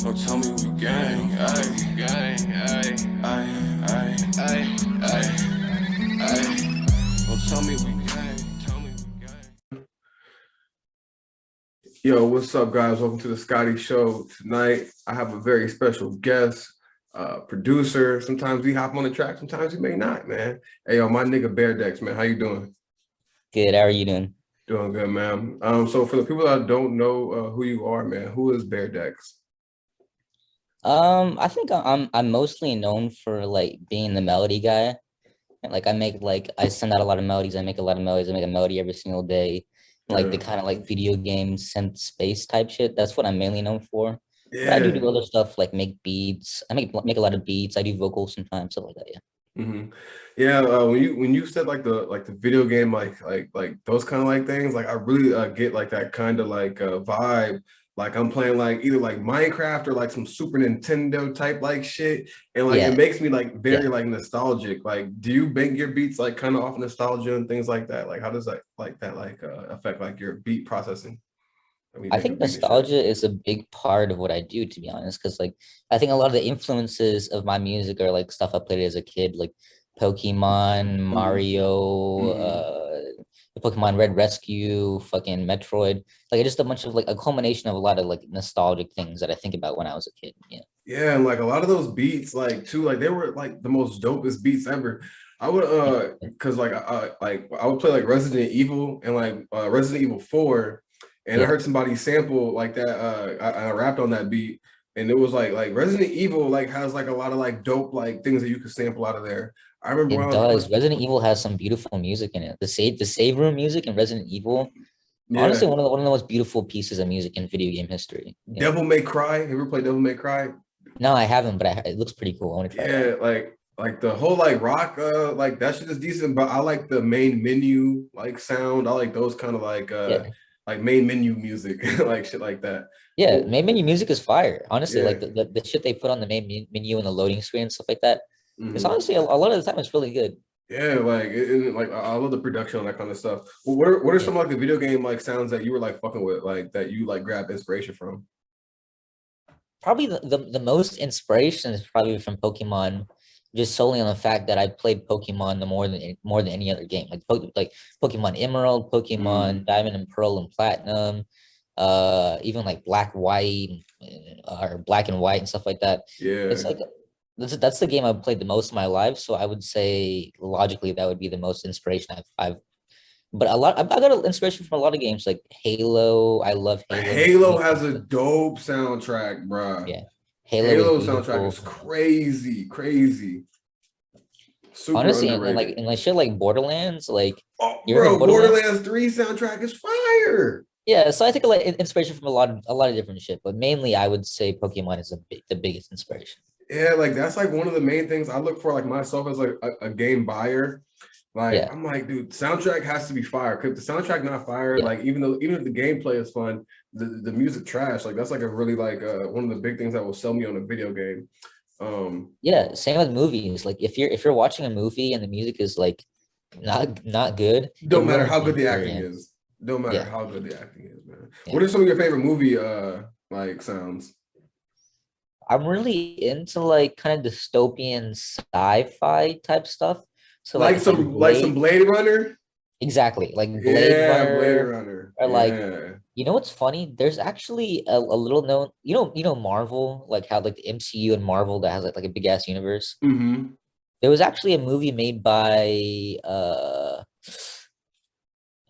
So tell me we gang, ayy, gang, ayy, ayy, ayy, ayy, ayy. Don't tell me we gang, tell me we gang. Yo, what's up, guys? Welcome to the Scottie Show. Tonight, I have a very special guest, producer. Sometimes we hop on the track, sometimes we may not, man. Hey, yo, my nigga Baredex, man. How you doing? Good. How are you doing? Doing good, man. So for the people that don't know who you are, man, who is Baredex? I think I'm mostly known for like being the melody guy. And, like I send out a lot of melodies. I make a lot of melodies. I make a melody every single day. Like the Yeah. kind of like video game synth space type shit. That's what I'm mainly known for. But I do Yeah. other stuff like make beats. I make a lot of beats. I do vocals sometimes, stuff like that. Yeah. Hmm. Yeah, when you said like the video game like those kind of like things, like I really get like that kind of like vibe. Like I'm playing like either like Minecraft or like some Super Nintendo type like shit, and like it Yeah. makes me like very Yeah. like nostalgic. Like, do you make your beats like kind of off nostalgia and things like that? Like, how does that like affect like your beat processing when you I make a think beat and shit? nostalgia is a big part of what I do, to be honest, because like I think a lot of the influences of my music are like stuff I played as a kid, like Pokemon, Hmm. Mario, Hmm. the Pokemon Red Rescue, fucking Metroid, like just a bunch of like a culmination of a lot of like nostalgic things that I think about when I was a kid. Yeah. Yeah, and like a lot of those beats, like too, like they were like the most dopest beats ever. I would cause like I would play like Resident Evil and like Resident Evil 4, and I Yeah. heard somebody sample like that. I rapped on that beat, and it was like Resident Evil like has like a lot of like dope like things that you could sample out of there. I remember when It I was does. playing, Resident Evil has some beautiful music in it. The save room music in Resident Evil, honestly, yeah, one of the most beautiful pieces of music in video game history. Yeah. Devil May Cry. Have you ever played Devil May Cry? No, I haven't, but it looks pretty cool. I want to try it out. Yeah, like the whole like rock like that shit is decent, but I like the main menu like sound. I like those kind of Yeah. like main menu music, like shit like that. Yeah, Well, main menu music is fire. Honestly, yeah. like the shit they put on the menu and the loading screen and stuff like that. It's Hmm. honestly a lot of the time it's really good. Yeah, like I love the production on that kind of stuff. Well, what are Yeah. some like the video game like sounds that you were like fucking with, like that you like grab inspiration from? Probably the most inspiration is probably from Pokemon, just solely on the fact that I played Pokemon the more than any other game. Like Pokemon Emerald, Pokemon Mm, Diamond and Pearl and Platinum, even like Black, White, or Black and White and stuff like that. It's yeah. like that's the game I've played the most in my life. So I would say logically that would be the most inspiration I've but I got inspiration from a lot of games like Halo. I love Halo. The Halo TV has a series. dope soundtrack, bruh. Yeah. Halo is Halo soundtrack is beautiful. crazy, crazy, super Honestly, underrated. and like shit like Borderlands, like Oh, you ever heard of bro, Borderlands? Borderlands 3 soundtrack is fire. Yeah, so I think like inspiration from a lot of different shit, but mainly I would say Pokemon is the biggest inspiration. Yeah, like that's like one of the main things I look for, like myself as like a game buyer. Like Yeah, I'm like, dude, soundtrack has to be fire. Cause the soundtrack not fire, yeah, like even if the gameplay is fun, the music trash. Like that's like a really like one of the big things that will sell me on a video game. yeah. Same with movies. Like if you're watching a movie and the music is like not good, it Don't matter ruins how the good the acting experience. is. Don't matter Yeah, how good the acting is, man. yeah. What are some of your favorite movie like sounds? I'm really into like kind of dystopian sci-fi type stuff. So like Like it's like some Blade, Blade Runner? exactly, like Blade Yeah, Blade Runner, Runner. or like Yeah. you know what's funny? There's actually a little known, you know Marvel, like how like the MCU and Marvel that has like a big ass universe. Mm-hmm. There was actually a movie made by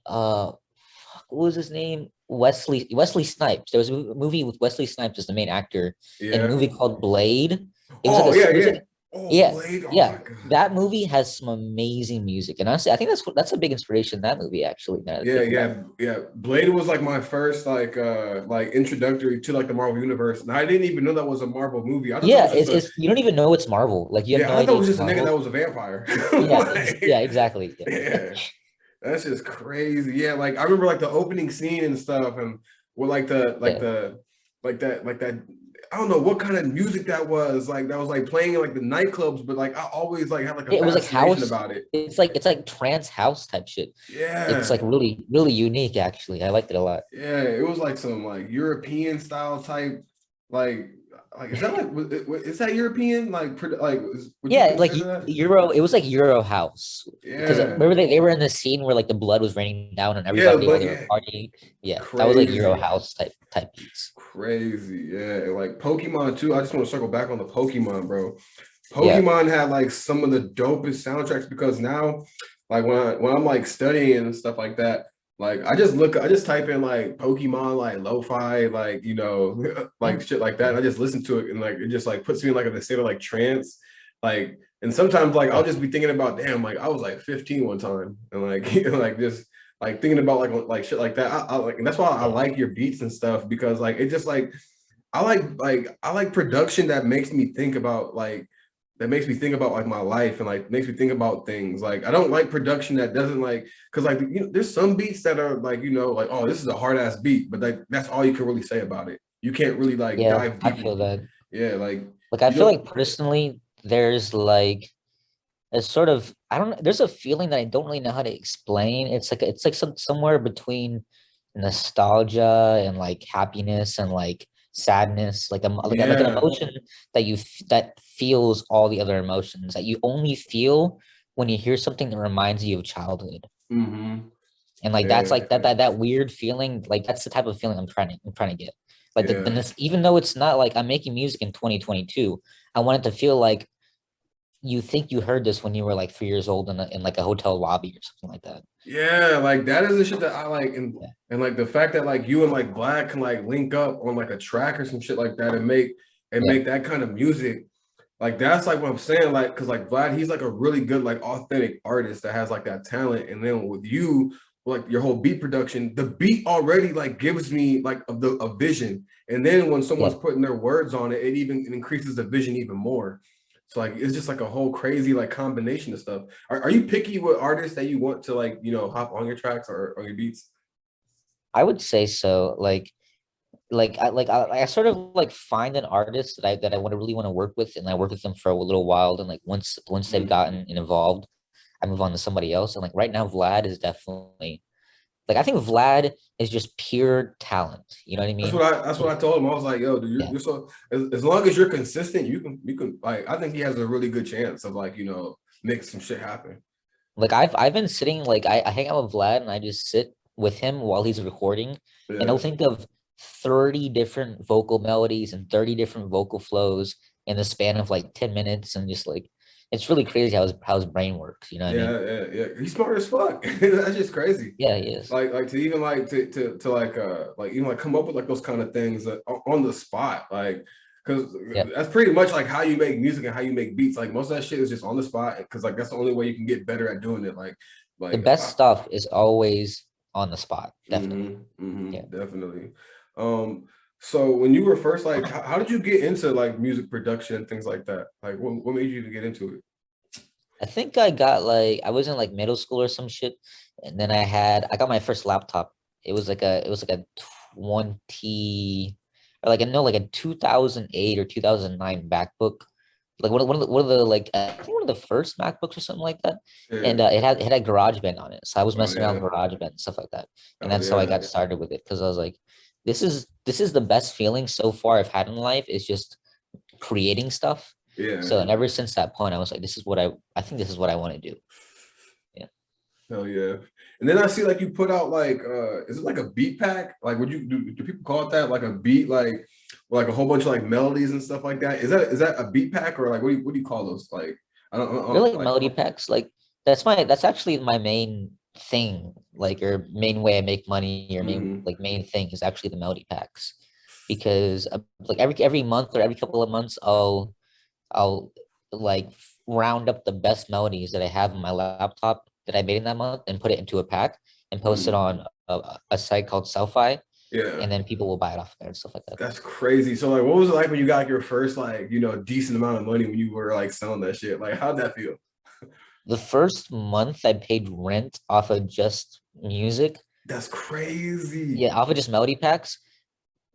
what was his name? Wesley Snipes. There was a movie with Wesley Snipes as the main actor in a Yeah. movie called Blade. Oh, yeah, It was yeah. like Oh, yeah, Blade. Oh yeah. my God. That movie has some amazing music, and honestly, I think that's a big inspiration in that movie. Actually, now that I Yeah, think about yeah, yeah. Blade was like my first like introductory to like the Marvel universe. And I didn't even know that was a Marvel movie. I it. thought that Yeah, was just a it's you don't even know it's Marvel. Like you have yeah, no I thought it idea was it's just a nigga that Marvel. was a vampire. Yeah, Like, yeah, exactly. Yeah. yeah. That's just crazy. Yeah, like I remember like the opening scene and stuff, and with Yeah. like that. I don't know what kind of music that was. Like that was like playing in like the nightclubs, but like I always like had like a Yeah, it was like fascination house. about it. It's like trance house type shit. It's like Yeah, really unique. Actually, I liked it a lot. yeah. It was like some like European style type like Like, is that like is that European? Like, would you Yeah, like consider that? Euro, it was like Euro house because Yeah, remember they were in the scene where like the blood was raining down on yeah, everybody while but they were yeah, partying. Yeah, that was like Euro crazy. house type beats. Crazy, yeah. And like Pokemon too. I just want to circle back on the Pokemon, bro. Yeah, Pokemon had like some of the dopest soundtracks because now, like when I'm like studying and stuff like that, like I just type in like Pokemon like lo-fi, like like yeah, shit like that. And I just listen to it and like it just like puts me in like a state of like trance. Like and sometimes like I'll yeah, just be thinking about damn, like I was like 15 one time and like like just like thinking about like shit like that. I like and that's why I yeah. like your beats and stuff because like it just I like production that makes me think about like my life and like makes me think about things. Like I don't like production that doesn't like because like there's some beats that are like like oh this is a hard ass beat, but like that's all you can really say about it. You can't really like Yeah, dive I deep feel into that. yeah like Like I you feel know like personally, there's like a sort of I don't know. There's a feeling that I don't really know how to explain. It's like somewhere between nostalgia and like happiness and like sadness, like an yeah emotion that that feels all the other emotions that you only feel when you hear something that reminds you of childhood. mm-hmm And like that's yeah like that weird feeling. Like that's the type of feeling I'm trying to get. Like yeah even though it's not like I'm making music in 2022, I want it to feel like you think you heard this when you were like 3 years old in like a hotel lobby or something like that. Yeah, like that is the shit that I like, Yeah, and like the fact that like you and like Black can like link up on like a track or some shit like that and yeah, make that kind of music. Like that's like what I'm saying, like because like Vlad, he's like a really good like authentic artist that has like that talent, and then with you, like your whole beat production, the beat already like gives me like a vision, and then when someone's yeah. putting their words on it, it increases the vision even more. So like it's just like a whole crazy like combination of stuff. Are you picky with artists that you want to like, hop on your tracks or on your beats? I would say so. I sort of like find an artist that I want to really want to work with, and I work with them for a little while. And like once they've Mhm. gotten involved, I move on to somebody else. And like right now, Vlad is definitely like I think Vlad is just pure talent. You know what I mean? That's what I told him. I was like, yo, dude, Yeah. you're so as long as you're consistent, you can like I think he has a really good chance of like, make some shit happen. Like I've been sitting like I hang out with Vlad and I just sit with him while he's recording and I'll Yeah. think of 30 different vocal melodies and 30 different vocal flows in the span of like 10 minutes and just like it's really crazy how his brain works, you know what I mean? Yeah. He's smart as fuck. That's just crazy. Yeah, he is. Like to even like to like even like come up with like those kind of things on the spot like because Yeah. that's pretty much like how you make music and how you make beats like most of that shit is just on the spot because like that's the only way you can get better at doing it The like best stuff is always on the spot, definitely. Yeah. definitely um so when you were first like how did you get into like music production and things like that like what made you even get into it. I think I got like I was in like middle school or some shit, and then I got my first laptop. It was like a 20 or like a no like a 2008 or 2009 MacBook, like one of the like I think one of the first MacBooks or something like that, Yeah. and it had GarageBand on it, so I was Oh messing around yeah. with GarageBand and stuff like that, and Oh that's how I yeah. got started with it because I was like, this is the best feeling so far I've had in life is just creating stuff. Yeah. So and ever since that point, I was like, this is what I think this is what I want to do. Yeah. Hell yeah. And then I see like you put out like is it like a beat pack? Like would you do people call it that? Like a beat like a whole bunch of like melodies and stuff like that? Is that a beat pack or like what do you call those? Like I They're don't like like melody packs. Like that's actually my main thing, like or main way I make money or mhm. main thing is actually the melody packs. Because like every month or every couple of months I'll like round up the best melodies that I have on my laptop that I made in that month and put it into a pack and post it Mhm. on a site called Selfie, Yeah. and then people will buy it off there and stuff like that. That's crazy. So like what was it like when you got your first like, decent amount of money when you were like selling that shit? Like how'd that feel? The first month I paid rent off of just music. That's crazy. Yeah, off of just melody packs.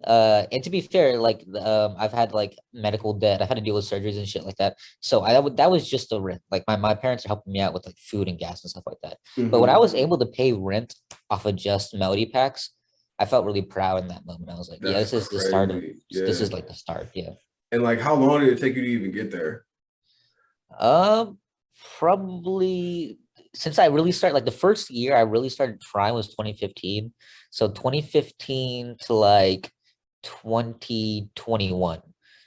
And to be fair, like I've had like medical debt. I've had to deal with surgeries and shit like that. So that was just the rent. Like my parents are helping me out with like food and gas and stuff like that. But when I Mhm. was able to pay rent off of just melody packs, I felt really proud in that moment. I was like, yeah, That's this is the start of crazy. this Yeah. is like the start. Yeah. And like, how long did it take you to even get there? Um, Probably since I really started, like the first year I really started trying was 2015. So 2015 to like 2021,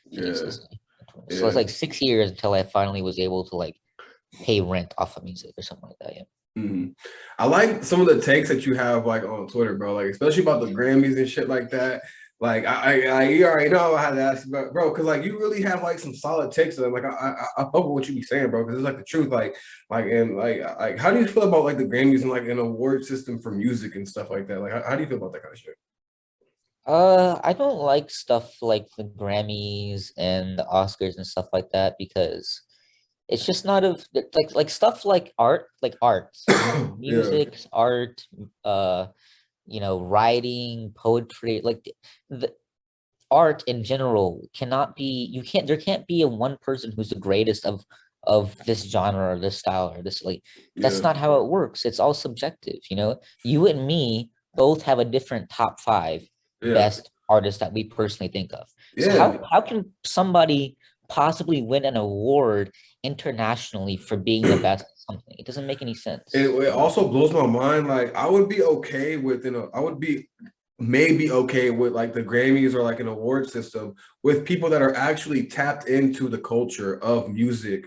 if you Yeah, say. So it's yeah. like 6 years until I finally was able to like pay rent off of music or something like that. Yeah. Hmm. I like some of the takes that you have like on Twitter, bro. Like especially about the Grammys and shit like that. Like you already know I had to ask you about, bro, because like you really have like some solid takes. And like I fuck with what you be saying, bro, because it's like the truth. Like how do you feel about like the Grammys and like an award system for music and stuff like that? Like how do you feel about that kind of shit? I don't like stuff like the Grammys and the Oscars and stuff like that because it's just not of like stuff like art, Yeah, music, art, writing, poetry, like the art in general cannot be you can't there can't be a one person who's the greatest of this genre or this style or this like that's yeah, not how it works. It's all subjective, you know. You and me both have a different top five yeah, best artists that we personally think of. So yeah. how can somebody possibly win an award internationally for being the best at something? It doesn't make any And sense, it you know. also blows my mind. Like I would be okay with, you know, I would be maybe okay with like the Grammys or like an award system with people that are actually tapped into the culture of music.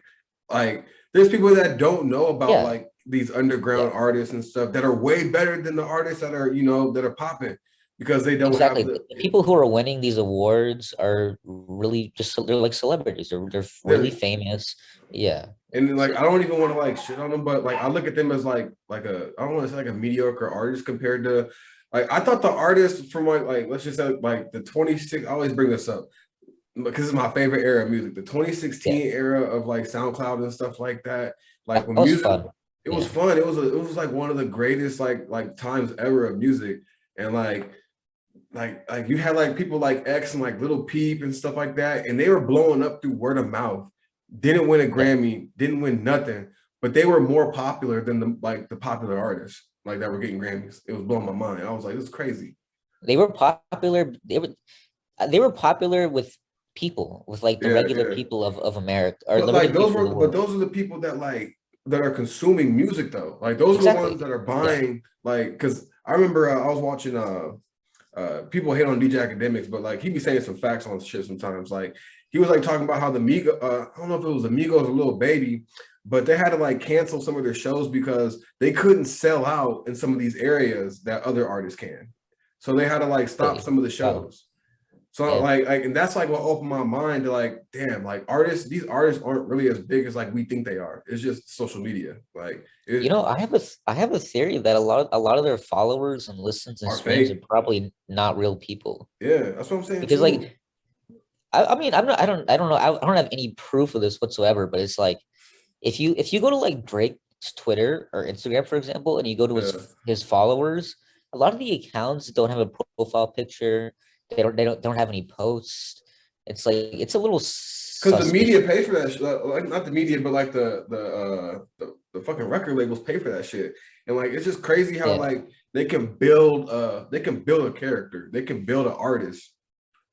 Like there's people that don't know about Yeah, like these yeah. underground artists and stuff that are way better than the artists that are, you know, that are popping because they don't Exactly. have The the people who are winning these awards are really just they're like celebrities. They're really they're famous. Yeah. and then, So like I don't even want to like shit on them, but like I look at them as like a I don't want to say like a mediocre artist compared to like I thought the artists from like let's just say like the 26 I always bring this up because it's my favorite era of music, the yeah, 2016 era of like SoundCloud and stuff like that. Like that when was music, fun. it was Yeah. fun. It was like one of the greatest like times ever of music, and like you had like people like X and like Little Peep and stuff like that, and they were blowing up through word of mouth. Didn't win a Yeah. Grammy, didn't win nothing, but they were more popular than the popular artists like that were getting Grammys. It was blowing my mind. I was like, this is crazy. They were popular. They were popular with people, with like the Yeah, regular yeah. people of America or But the like regular those people of the were, but world. those are the people that like that are consuming music though. Like those are the ones Exactly. that are Yeah. buying. Like, because I remember I was watching people hate on DJ Academics, but like he be saying some facts on shit sometimes. Like he was like talking about how the Migo, I don't know if it was the Migos or Little Baby, but they had to like cancel some of their shows because they couldn't sell out in some of these areas that other artists can. So they had to like stop Really. some of the Wow. shows. So Yeah. and that's like what opened my mind to like, damn, like artists, these artists aren't really as big as like we think they are. It's just social media. Like You it know, I have a theory that a lot of their followers and listens and are streams are fake. probably not real people. Yeah, that's what I'm saying Because too. like I mean I don't know I don't have any proof of this whatsoever, but it's like if you go to like Drake's Twitter or Instagram, for example, and you go to Yeah. his followers, a lot of the accounts don't have a profile picture. They don't have any posts. It's like it's a little Because the media suspicious. pays for that shit. Like not the media, but like the fucking record labels pay for that shit. And like it's just crazy how Yeah, like they can build a character. They can build an artist.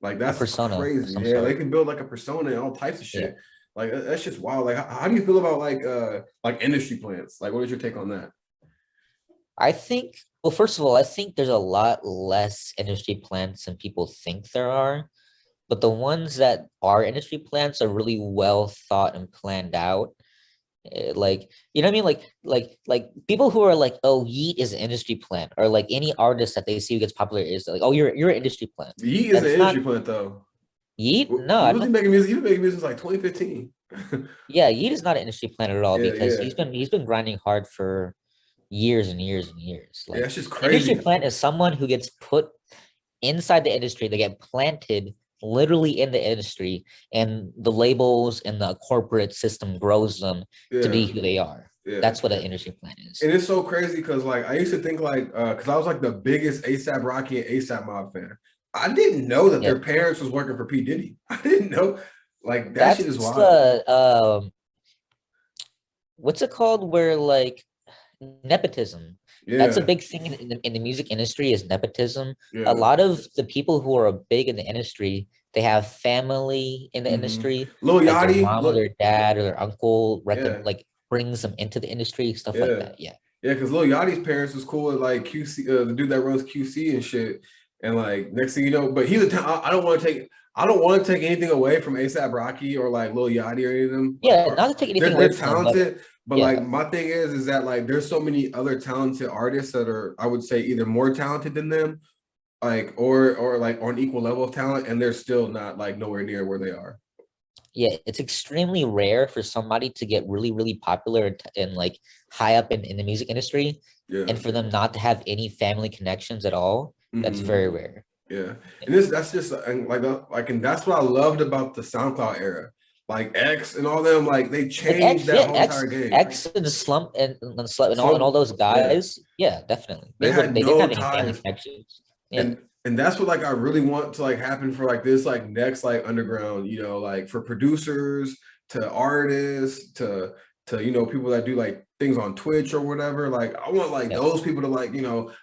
Like a that's persona of crazy. some Yeah, they sort. can build like a persona and all types of Yeah. shit. Like that's just wild. Like how do you feel about like industry plants? Like what is your take on that? I think, well, first of all, I think there's a lot less industry plants than people think there are. But the ones that are industry plants are really well thought and planned out. Like, you know what I mean? Like people who are like, oh, Yeet is an industry plant, or like any artist that they see who gets popular is like, oh, you're an industry plant. He is an That's not industry plant though. Yeet. No, He I wasn't don't. making music. He was making music since like 2015. Yeah, Yeet is not an industry plant at all Yeah, because yeah. he's been grinding hard for years and years and years. Yeah, Like, that's just industry crazy. plant is someone who gets put inside the industry. They get planted literally in the industry, and the labels and the corporate system grows them to Yeah, be who they are. yeah. That's what an industry plant is. And it's so crazy because like I used to think like because I was like the biggest ASAP Rocky and ASAP Mob fan. I didn't know that their Yep. parents was working for P. Diddy. I didn't know. Like that shit That's is wild. the what's it called where like nepotism. That's a Yeah, big thing in the music industry is nepotism. A yeah, lot of the people who are big in the industry, they have family in the Hmm. industry, Lil like their Yachty, mom or look, their dad or their uncle yeah, like brings them into the industry, stuff like yeah, that. Yeah. yeah. Because Lil Yachty's parents was cool with like QC, the dude that runs QC and shit. And like next thing you know, but he's a I don't want to take. I don't want to take anything away from ASAP Rocky or like Lil Yachty or any of them. Like, Yeah, not to take anything away they're from them, but talented, but like yeah, my thing is that like there's so many other talented artists that are, I would say, either more talented than them, like or like on equal level of talent, and they're still not like nowhere near where they are. yeah, it's extremely rare for somebody to get really, really popular and like high up in the music industry, Yeah. and for them not to have any family connections at all. That's Hmm. very rare. Yeah, Yeah. and this that's just and like and that's what I loved about the SoundCloud era, like X and all them. Like they Like changed X, that yeah, whole entire game. X and the slump and slump and all Slump, those yeah, guys. Yeah, definitely. they had They didn't no have any family ties, connections. Yeah. and that's what like I really want to like happen for like this like next like underground, like for producers to artists to people that do like things on Twitch or whatever. Like I want like Yep. those people to like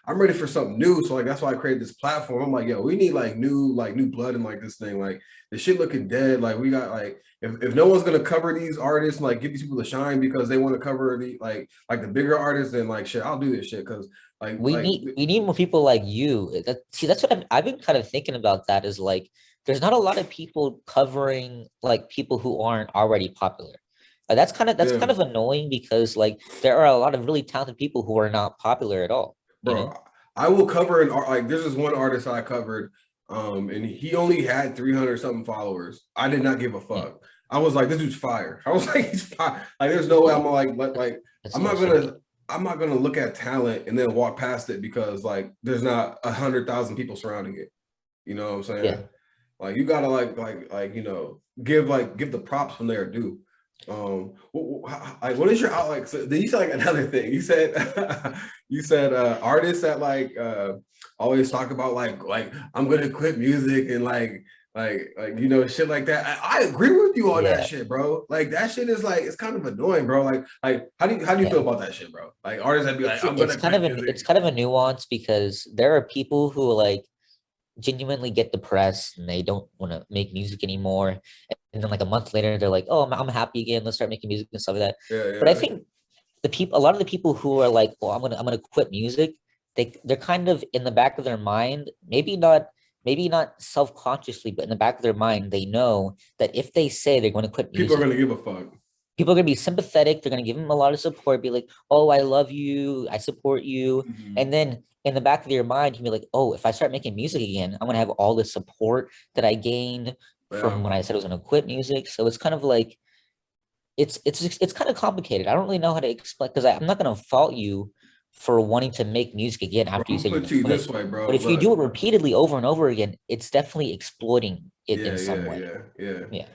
I'm ready for something new. So like that's why I created this platform. I'm like, yo, we need like new blood in like this thing. Like the shit looking dead. Like we got like if no one's gonna cover these artists and like give these people the shine because they want to cover the like the bigger artists, then like shit, I'll do this shit because like We need more people like you. That's what I've been kind of thinking about. That is like there's not a lot of people covering like people who aren't already popular. That's yeah. kind of annoying because like there are a lot of really talented people who are not popular at all. You Bro, know? I will cover an art like there's this one artist I covered, and he only had 300 something followers. I did not give a Yeah. fuck. I was like, this dude's fire. I was like, he's fire. Like, there's no way I'm Yeah. gonna like That's I'm yeah. not Shouldn't gonna be. I'm not gonna look at talent and then walk past it because like there's not 100,000 people surrounding it. You know what I'm saying? Yeah. Like you gotta give the props when they're due. Like what is your out like? So then you said like another thing. You said you said artists that always talk about like I'm gonna quit music and shit like that. I agree with you on that Yeah. shit, bro. Like that shit is like it's kind of annoying, bro. Like how do you feel Yeah. about that shit, bro? Like artists that be like I'm gonna quit music. It's kind of a nuance because there are people who like genuinely get depressed and they don't want to make music anymore. And then like a month later, they're like, "Oh, I'm happy again. Let's start making music and stuff like that." Yeah, But I yeah, think a lot of the people who are like, "Well, I'm gonna quit music," they're kind of in the back of their mind, maybe not self-consciously, but in the back of their mind, they know that if they say they're going to quit people are music, gonna give a fuck. people are going to be sympathetic. They're going to give them a lot of support, be like, "Oh, I love you. I support you." Mhm. And then in the back of your mind, you be like, "Oh, if I start making music again, I'm going to have all the support that I gained Yeah. from when I said I was going to quit music." So it's kind of like it's kind of complicated. I don't really know how to explain because I'm not going to fault you for wanting to make music again Bro, after you I'm said gonna you're put it going to to you quit. this way, bro. But if you Look, do it repeatedly over and over again, it's definitely exploiting it in yeah, some yeah, way. yeah, yeah. Yeah.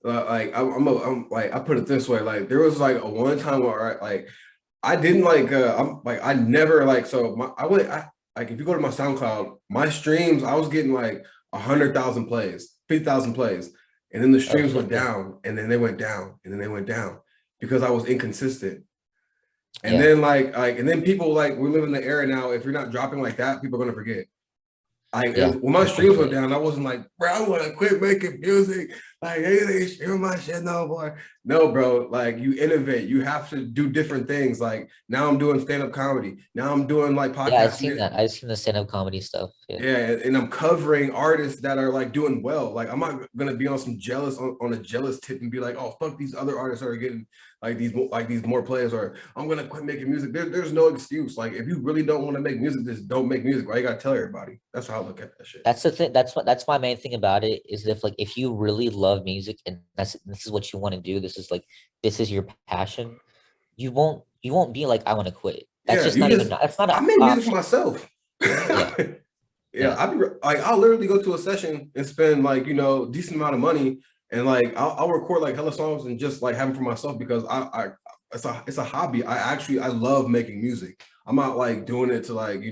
Like I'm like I put it this way. Like there was like a one time where I didn't I'm like I never like so my I went I like if you go to my SoundCloud, my streams I was getting like 100,000 plays, 50,000 plays, and then the Oh streams shit. went Yeah. down, and then they went down, and then they went down because I was inconsistent. And Yeah. then and then people like we live in the era now. If you're not dropping like that, people are gonna forget. Yeah. When my streams went Unfortunately. down, I wasn't like, bro, I want to quit making music. Like, hey, they stream my shit no more. No, bro. Like, you innovate. You have to do different things. Like now, I'm doing stand-up comedy. Now I'm doing like Yeah, I've podcasting. seen that. I've seen the stand-up comedy stuff. Yeah. Yeah, and I'm covering artists that are like doing well. Like I'm not gonna be on some jealous on a jealous tip and be like, oh fuck these other artists that are getting like these more players, or I'm gonna quit making music. There's no excuse. Like if you really don't want to make music, just don't make music. Why you gotta tell everybody? That's how I look at that shit. That's the thing. That's my main thing about it is if like if you really love music and this is what you want to do, this is your passion, you won't be like I want to quit. That's Yeah, just you not even just that's not I an make music for option. myself. Yeah. Yeah, Yeah. I'd be like I'll literally go to a session and spend like decent amount of money and like I'll record like hella songs and just like have them for myself because I it's a hobby. I love making music. I'm not like doing it to like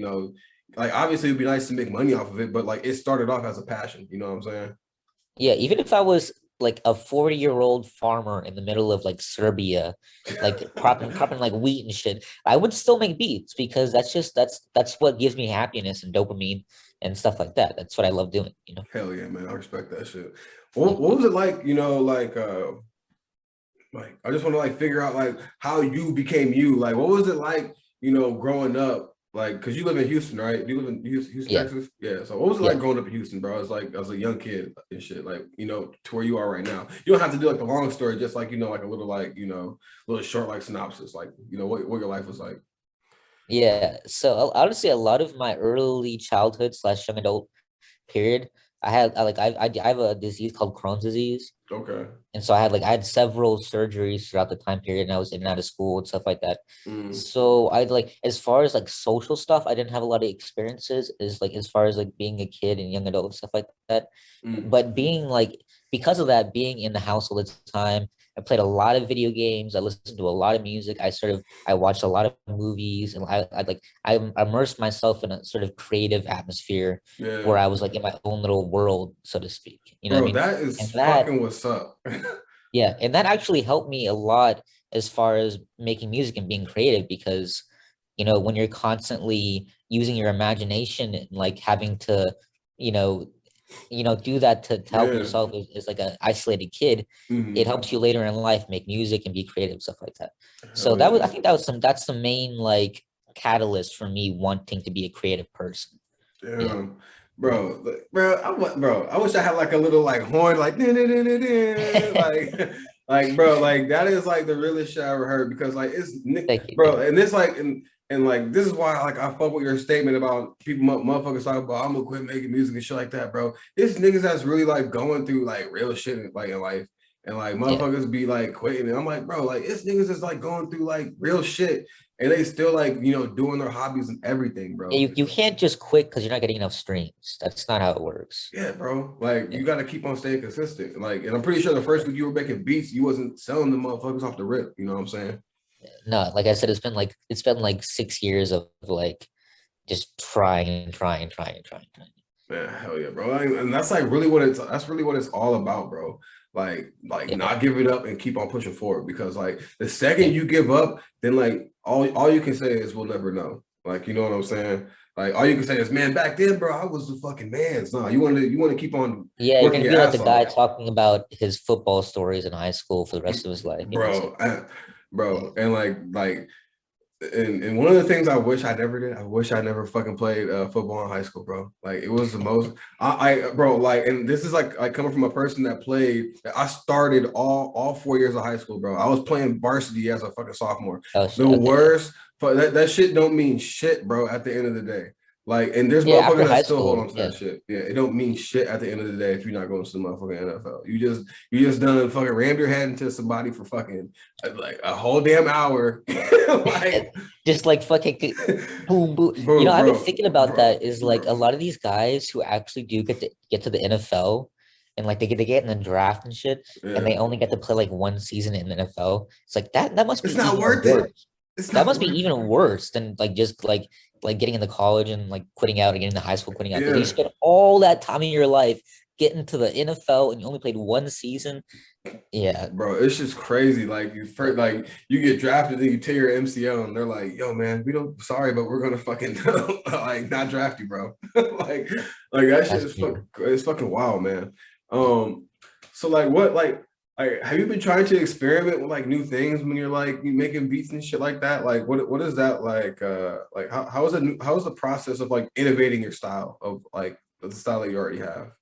obviously it'd be nice to make money off of it, but like it started off as a passion. You know what I'm saying? Yeah, even if I was like a 40-year-old farmer in the middle of like Serbia, like cropping like wheat and shit, I would still make beats because that's what gives me happiness and dopamine and stuff like that. That's what I love doing, you know? Hell yeah, man. I respect that shit. Yeah. What was it like, like I just want to like figure out like how you became you. Like what was it like, growing up? Like, because you live in Houston, right? Do you live in Houston, Yeah. Texas? Yeah. So what was it Yeah. like growing up in Houston, bro? I was like, I was a young kid and shit, like, to where you are right now. You don't have to do like the long story, just like, like a little like, little short like synopsis, like, what your life was like. Yeah. So honestly, a lot of my early childhood slash young adult period, I have a disease called Crohn's disease. Okay. And so I had several surgeries throughout the time period, and I was in and out of school and stuff like that. Mm, So I'd like, as far as like social stuff, I didn't have a lot of experiences, is like as far as like being a kid and young adult and stuff like that. mm. But being like, because of that, being in the house all the time, I played a lot of video games. I listened to a lot of music. I watched a lot of movies, and I immersed myself in a sort of creative atmosphere Yeah. where I was like in my own little world, so to speak. You know what I Bro, mean? that is And that fucking what's up. Yeah, and that actually helped me a lot as far as making music and being creative because, when you're constantly using your imagination and like having to, you know, do that to help Yeah. yourself as like an isolated kid, it Hmm. helps you later in life make music and be creative, stuff like that. So Hell yeah. I think that's the main like catalyst for me wanting to be a creative person. Yeah. Damn. Bro, I wish I had like a little like horn, like like, like, bro, like that is like the realest shit I ever heard because like Thank you. bro, and this like, and like this is why like I fuck with your statement about people, motherfuckers talking about I'm gonna quit making music and shit like that, bro. It's niggas that's really like going through like real shit like in life, and like Yeah. motherfuckers be like quitting, and I'm like, bro, like it's niggas that's like going through like real shit, and they still like doing their hobbies and everything, Yeah, bro. you can't just quit because you're not getting enough streams. That's not how it works. Yeah, bro. Like Yeah. you got to keep on staying consistent. Like, and I'm pretty sure the first week you were making beats, you wasn't selling the motherfuckers off the rip. You know what I'm saying? No, like I said, it's been like 6 years of like just trying and trying and trying and trying and trying. Man, hell yeah, bro. And that's like really what it's all about, bro. Like Yeah. not give it up and keep on pushing forward because like the Yeah. second you give up, then like all you can say is we'll never know. Like you know what I'm saying? Like all you can say is, man, back then, bro, I was the fucking man's. No, you want to keep on Yeah, you're working gonna your be like the ass guy off. talking about his football stories in high school for the rest of his life. You know what I'm saying? Bro, Yeah. bro, and like and one of the things I wish I never did, I wish I never fucking played football in high school, bro. Like it was the most bro, like, and this is like coming from a person that played. I started all 4 years of high school, bro. I was playing varsity as a fucking sophomore. Oh The shit. Okay. Yeah. worst, but that shit don't mean shit, bro. At the end of the day, like, and there's Yeah. motherfuckers After that high still hold on school. to that Yeah. shit. Yeah, it don't mean shit at the end of the day if you're not going to the motherfucking NFL. You just done fucking rammed your head into somebody for fucking like a whole damn hour, Yeah, like. just like fucking boom, boom. Bro, I've been bro, thinking about bro, that is like bro. a lot of these guys who actually do get to the NFL and like they get in the draft and shit, and Yeah. they only get to play like one season in the NFL. It's like that must be It's not even worth it. worse. It's That not must be worth even it. worse than like just like getting into college and like quitting out and getting into high school, quitting out. Because you Yeah. spent all that time in your life getting to the NFL and you only played one season. Yeah. Bro, it's just crazy. Like you Yeah. first, like you get drafted and you tear your MCL and they're like, yo, man, we don't sorry, but we're gonna fucking like not draft you, bro. like Yeah. like that shit That's is true. it's fucking wild, man. Yeah. So like what like have you been trying to experiment with like new things when you're like you making beats and shit like that? Like what is that like how is it how is the process of like innovating your style of like the style that you already have?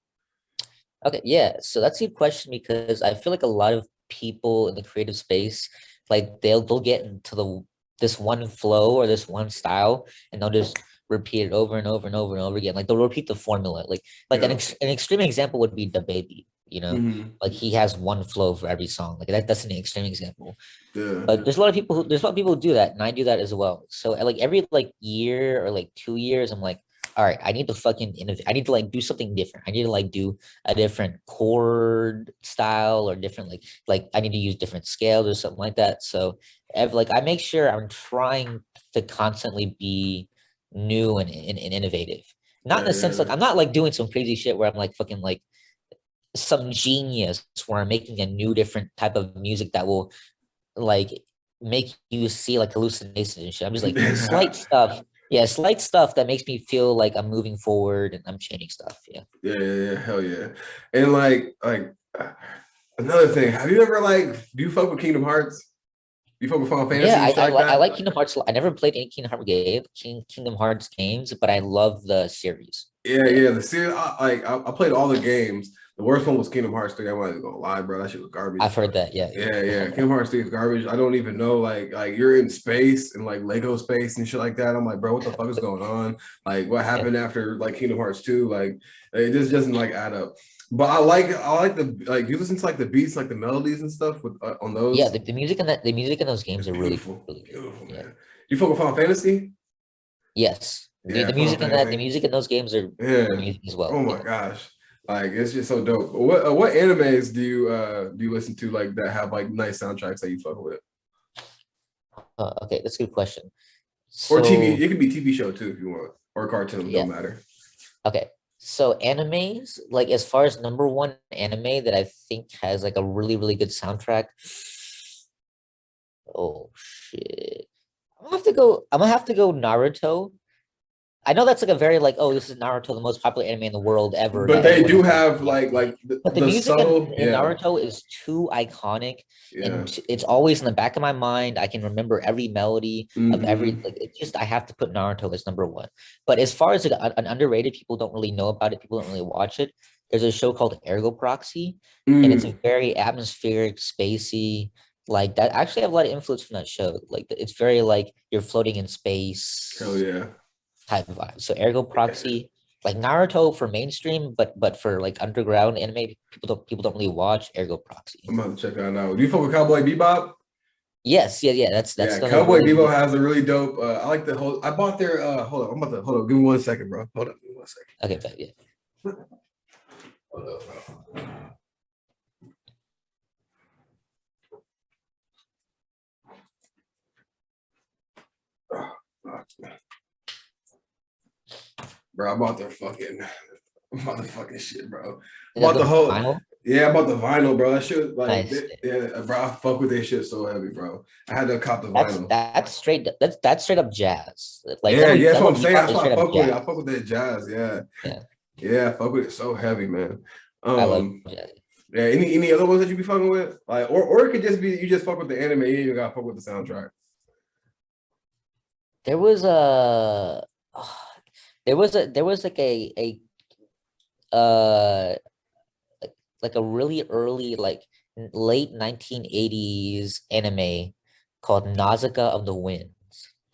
Okay, yeah. So that's a good question because I feel like a lot of people in the creative space, like they'll get into this one flow or this one style, and they'll just repeat it over and over and over and over again. Like they'll repeat the formula. Like Yeah. an extreme example would be the baby. Hmm. Like he has one flow for every song. Like that's an extreme example. Yeah. But there's a lot of people who do that, and I do that as well. So like every like year or like 2 years, I'm like, all right, I need to fucking innovate. I need to like do something different. I need to like do a different chord style or different like I need to use different scales or something like that. So like I make sure I'm trying to constantly be new and innovative. Not in Yeah, the sense yeah. like I'm not like doing some crazy shit where I'm like fucking like some genius where I'm making a new different type of music that will like make you see like hallucinations and shit. I'm just like slight stuff. Yeah, slight stuff that makes me feel like I'm moving forward and I'm changing stuff. Yeah. Yeah, hell yeah. And another thing, have you ever do you fuck with Kingdom Hearts? Do you fuck with Final Yeah, Fantasy and shit like I that? like Kingdom Hearts. I never played any Kingdom Hearts games, but I love the series. Yeah, Yeah. The series, I played all the games. The worst one was Kingdom Hearts 3. I'm not even gonna lie, bro. That shit was garbage. I've heard that. Yeah, Yeah. Kingdom Hearts 3 is garbage. I don't even know, you're in space and like Lego space and shit like that. I'm like, bro, what the fuck is going on? Like, what yeah, happened after like Kingdom Hearts 2? Like, it just doesn't like add up. But I like the you listen to like the beats, like the melodies and stuff with on yeah. those. The music in the music in those games It's are really beautiful, really good. beautiful, Yeah. man. You fuck with Final Fantasy? Yes. Yeah, The Final music in that the Fantasy. music in those games are Yeah. amazing as Oh well. my Yeah. gosh. Like it's just so dope. What animes do you listen to like that have like nice soundtracks that you fuck with? Okay, that's a good question. Or TV, So it could be TV show too if you want. Or cartoon, yeah. don't matter. Okay. So animes, like as far as number one anime that I think has like a really good soundtrack. Oh shit. I'm gonna have to go Naruto. I know that's like a very like, oh, this is Naruto, the most popular anime in the world ever But that they everyone do has seen. have Yeah. But the the music subtle, in yeah, Naruto is too iconic yeah. and it's always in the back of my mind. I can remember every melody of every Hmm. like it's just I have to put Naruto as number one. But as far as like, an underrated, people don't really know about it, people don't really watch it. There's a show called Ergo Proxy, and it's a Mm. very atmospheric, spacey, like that. I actually have a lot of influence from that show. Like it's very like you're floating in Hell space yeah. type of vibe. So Ergo Proxy, like Naruto for mainstream, but for like underground anime, people don't really watch Ergo Proxy. I'm about to check that out. Do you fuck with Cowboy Bebop? Yes, yeah. That's Yeah, another Cowboy really Bebop really has a really dope. I like the whole. I bought their. Hold on, I'm about to hold on. Give me 1 second, bro. Hold on, give me 1 second. okay, but yeah. Hold up, bro. Oh, fuck. Bro, I bought their fucking motherfucking shit, bro. I That's bought the the whole. final. Yeah, I bought the vinyl, bro. That shit, Nice. yeah, bro. I fuck with this shit so heavy, bro. I had to cop the That's vinyl. that's straight that's straight up jazz. Like Yeah, that's what I'm Cowboy saying. Bebop That's is why I straight up fuck with it. I jazz. fuck with that jazz. Yeah, Yeah, yeah, I fuck with it so heavy, man. I love Um, jazz. yeah. Any other ones that you be fucking with? Like, or it could just be you just fuck with the anime. You ain't even gotta fuck with the soundtrack. There was a there was like uh like a really early like late 1980s anime called Nausicaa of the Winds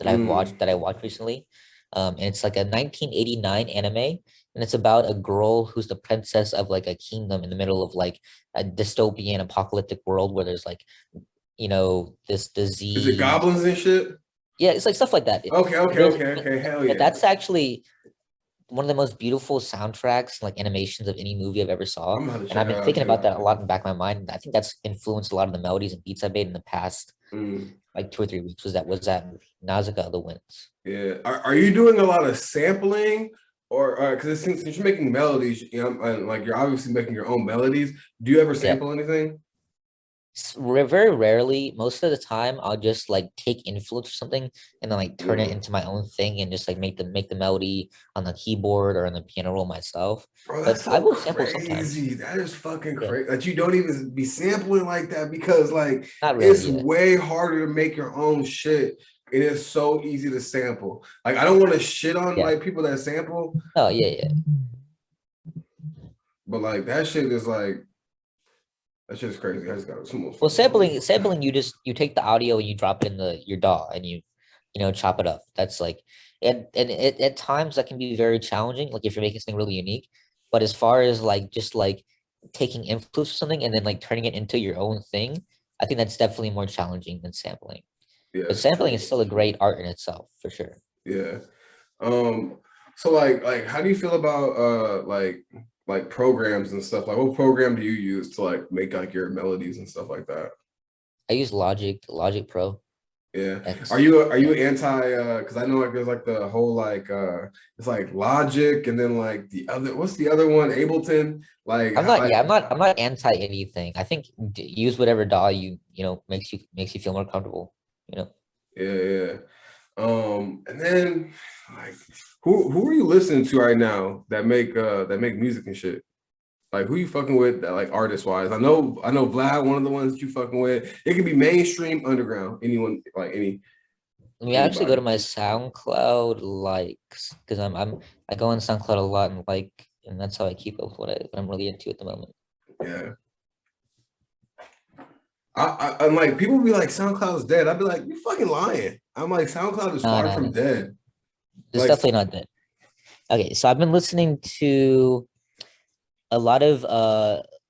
Mm. that I watched recently. And it's like a 1989 anime, and it's about a girl who's the princess of like a kingdom in the middle of like a dystopian apocalyptic world where there's like, this Is it disease. goblins and shit? Yeah, it's like stuff like that. There's, Okay. Hell but yeah. that's actually one of the most beautiful soundtracks, like animations of any movie I've ever saw. I'm gonna And check I've that been out thinking about too. that a lot in the back of my mind. I think that's influenced a lot of the melodies and beats I made in the past Mm. like 2 or 3 weeks. Was that movie, Nausicaa of the Winds. Yeah. Are you doing a lot of sampling, or because since you're making melodies, and like you're obviously making your own melodies. Do you ever Yeah. sample anything? Very rarely, most of the time, I'll just like take influence or something and then like turn it Mm. into my own thing and just like make the melody on the keyboard or on the piano roll myself. Bro, that's But I so will sample sometimes. crazy. That is fucking Yeah, crazy that you don't even be sampling like that because like not really. it's Yeah, way harder to make your own shit. It is so easy to sample. Like I don't want to shit on yeah. like people that sample, Oh yeah. but like that shit is like that shit's crazy. I just got some Well, fucking weed. sampling, you take the audio and you drop it in your DAW and you chop it up. That's like, and at times that can be very challenging, like if you're making something really unique. But as far as like just like taking influence from something and then like turning it into your own thing, I think that's definitely more challenging than sampling. Yeah, But it's sampling true. is still a great art in itself, for sure. Yeah. Um, so like how do you feel about like programs and stuff? Like what program do you use to like make like your melodies and stuff like that? I use Logic Pro. Yeah. That's Are you yeah. anti because I know like there's like the whole like it's like Logic and then like the other what's the other one? Ableton. Like I'm not, like yeah, I'm not anti anything. I think use whatever DAW makes you feel more comfortable, you know. yeah, yeah. And then like who are you listening to right now that make music and shit? Like who you fucking with that like artist wise? I know Vlad, one of the ones that you fucking with. It could be mainstream, underground, anyone like We actually go anybody. to my SoundCloud likes because I go on SoundCloud a lot and and that's how I keep up with what I'm really into at the moment. Yeah. I'm like people be like SoundCloud's dead. I'd be like, you fucking lying. I'm like SoundCloud is No, far no, from no. dead. It's Like definitely not that. Okay, so I've been listening to a lot of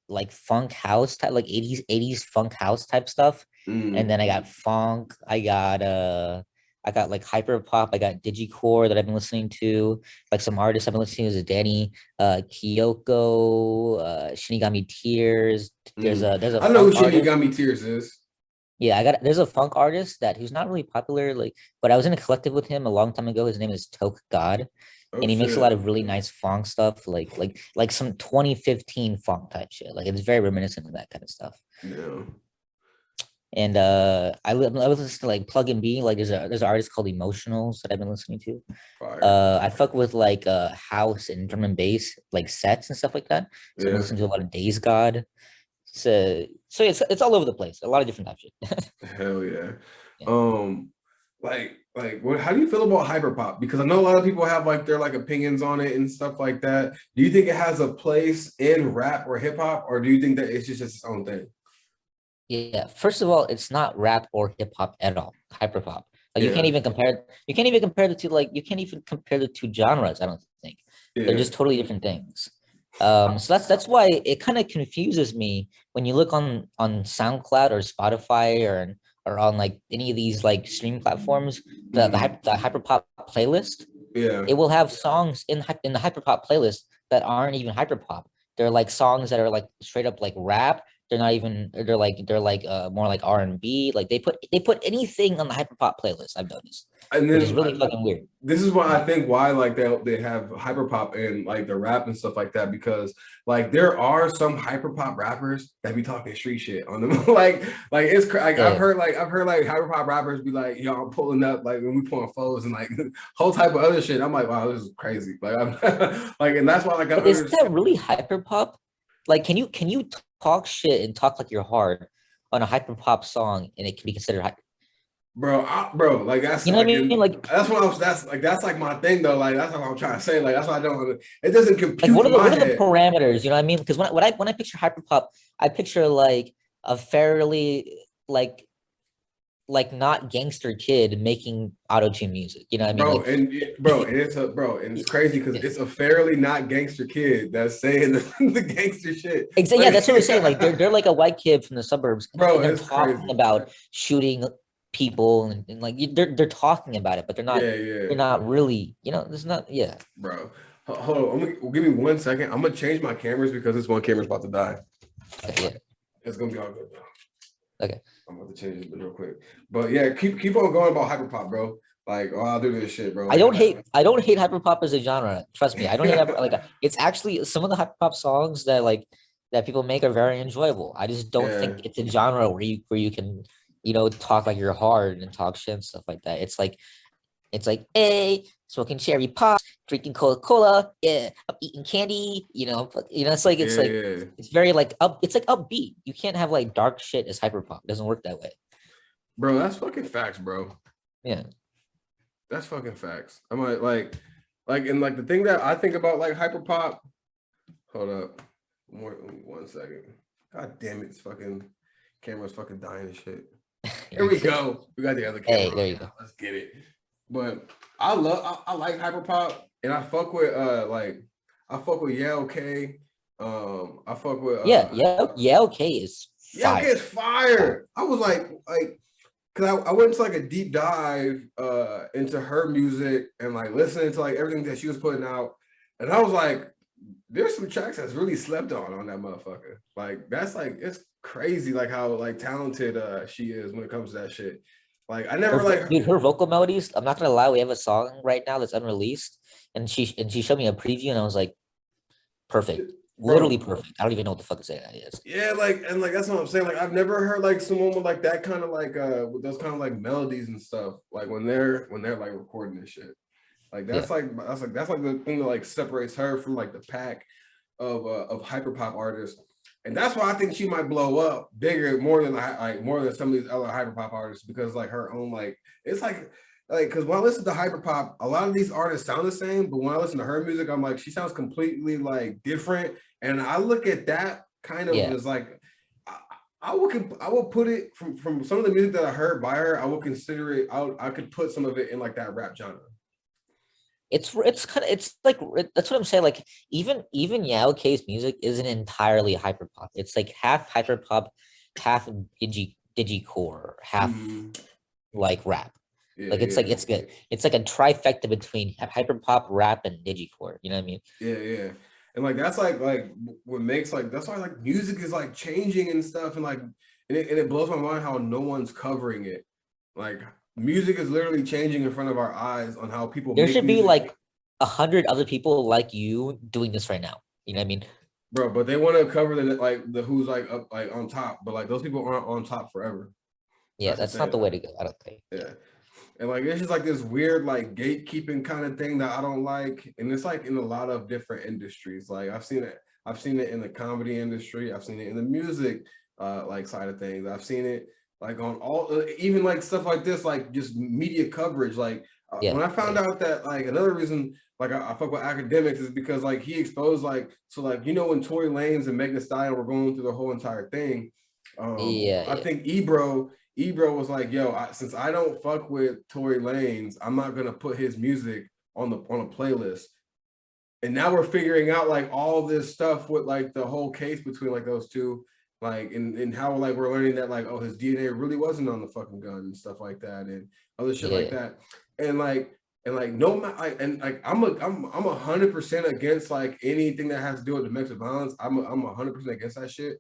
like funk house type, like 80s funk house type stuff. And mm, then I got funk, I got like hyper pop, I got digicore that I've been listening to. Like some artists I've been listening to is Danny Kyoko, Shinigami Tears. mm. There's a I know who funk Shitty artist. Got Me Tears is. Yeah, there's a funk artist that who's not really popular, like, but I was in a collective with him a long time ago. His name is Toke God, Oh and he makes a lot shit. of really nice funk stuff, like some 2015 funk type shit. Like it's very reminiscent of that kind of stuff. Yeah. And I was listening to like Plug and B. Like there's an artist called Emotionals that I've been listening to. Fire. I fuck with like house and drum and bass like sets and stuff like that. So I've been Yeah. listening to a lot of Days God. So it's all over the place. A lot of different type shit. Hell yeah. Yeah. Um, like what how do you feel about hyperpop? Because I know a lot of people have like their like opinions on it and stuff like that. Do you think it has a place in rap or hip hop, or do you think that it's just its own thing? Yeah, first of all, it's not rap or hip hop at all. Hyper pop. Like Yeah, you can't even compare the two, like you can't even compare the two genres, I don't think. They're yeah. just totally different things. So that's why it kind of confuses me when you look on SoundCloud or Spotify or on like any of these like streaming platforms, Mhm. the hyper pop playlist, Yeah. it will have songs in the hyperpop playlist that aren't even hyperpop. They're like songs that are like straight up like rap. They're not even. They're like more like R&B. Like they put anything on the hyperpop playlist. I've noticed, And which is then really fucking weird. this is why Yeah. I think why like they have hyperpop and like the rap and stuff like that because like there are some hyperpop rappers that be talking street shit on them like like Yeah. I've heard like hyperpop rappers be like yo I'm pulling up like when we pulling foes and like whole type of other shit. I'm like wow this is crazy like I'm like and that's why like I But is that understand. really hyperpop? Like, can you talk shit and talk like you're hard on a hyperpop song and it can be considered hyper? Bro, like that's You know what I like, mean? and that's what I was. That's like my thing though. Like that's what I'm trying to say. Like that's why I don't. It doesn't Like compute in my what are the head. parameters? You know what I mean? Because when I picture hyperpop, I picture like a fairly like not gangster kid making auto tune music. You know what I mean? Bro, Like, and and it's a bro, and it's crazy because yeah, it's a fairly not gangster kid that's saying the gangster shit. exactly. Yeah, Like, that's what I'm saying. Like, they're like a white kid from the suburbs, bro, and they're it's talking crazy. about shooting people, and like they're talking about it, but Yeah, yeah, they're not really. You know, there's not. Yeah. bro. Hold on, give me 1 second. I'm gonna change my cameras because this one camera's about to die. Okay. Yeah. It's gonna be all good though. Okay. I'm about to change it real quick. But yeah, keep on going about hyperpop, bro. Like, oh, I'll do this shit, bro. Like, I don't hate hyperpop as a genre. Trust me, I don't hate like it's actually some of the hyperpop songs that people make are very enjoyable. I just don't yeah. think it's a genre where you can talk like you're hard and talk shit and stuff like that. It's like hey, smoking cherry pop, drinking Coca-Cola, yeah, I'm eating candy. Yeah, yeah. It's very like up. It's like upbeat. You can't have like dark shit as hyperpop. It doesn't work that way. Bro, that's fucking facts, bro. Yeah. That's fucking facts. I'm like, and like the thing that I think about like hyperpop. Hold up, 1 second. God damn it, this fucking camera's fucking dying and shit. Here You we good? go. We got the other Hey, camera there on you go. now. Let's get it. But I like hyperpop and I fuck with like I fuck with Yeah Okay. I fuck with Yeah. Okay, is Yeah Okay fire. is fire. I was like because I went to like a deep dive into her music and like listening to like everything that she was putting out. And I was like, there's some tracks that's really slept on that motherfucker. Like that's like it's crazy like how like talented she is when it comes to that shit. Like I never like. Dude, her vocal melodies. I'm not gonna lie. We have a song right now that's unreleased, and she showed me a preview, and I was like, perfect, literally Bro, perfect. I don't even know what the fuck to say that is. yeah, like and like that's what I'm saying. Like I've never heard like someone with like that kind of like with those kind of like melodies and stuff. Like when they're like recording this shit. Like Yeah, that's like the thing that like separates her from like the pack of hyperpop artists. And that's why I think she might blow up bigger more than some of these other hyperpop artists because like her own like it's like because when I listen to hyperpop, a lot of these artists sound the same, but when I listen to her music, I'm like she sounds completely like different. And I look at that kind of yeah. as like I, I will put it from some of the music that I heard by her. I will consider it. I could put some of it in like that rap genre. It's kind of it's like that's what I'm saying. Like even Yao K's music isn't entirely hyperpop. It's like half hyperpop, half digicore, half Mhm. like rap. Yeah, Like yeah, it's good. It's like a trifecta between hyperpop, rap, and digicore. You know what I mean? yeah, yeah. And like that's like what makes like that's why like music is like changing and stuff and like and it blows my mind how no one's covering it. Like music is literally changing in front of our eyes on how people There make should be music, like 100 other people like you doing this right now. You know what I mean? bro. But they want to cover the who's like up like on top, but like those people aren't on top forever. Yeah, That's the that's not the thing. way to go. I don't think. Yeah. Yeah. And like it's just like this weird like gatekeeping kind of thing that I don't like. And it's like in a lot of different industries. Like I've seen it in the comedy industry, I've seen it in the music like side of things. I've seen it like on all even like stuff like this, like just media coverage. Like Yeah. when I found out that like another reason like I fuck with academics is because like he exposed like so like when Tory Lanez and Megan Thee Stallion were going through the whole entire thing. Yeah. I Yeah. think Ebro was like, "Yo, since I don't fuck with Tory Lanez, I'm not gonna put his music on a playlist." And now we're figuring out like all this stuff with like the whole case between like those two, like and how like we're learning that like his DNA really wasn't on the fucking gun and stuff like that and other shit like Yeah. that. And like no like and like I'm 100% against like anything that has to do with domestic violence. I'm 100% against that shit.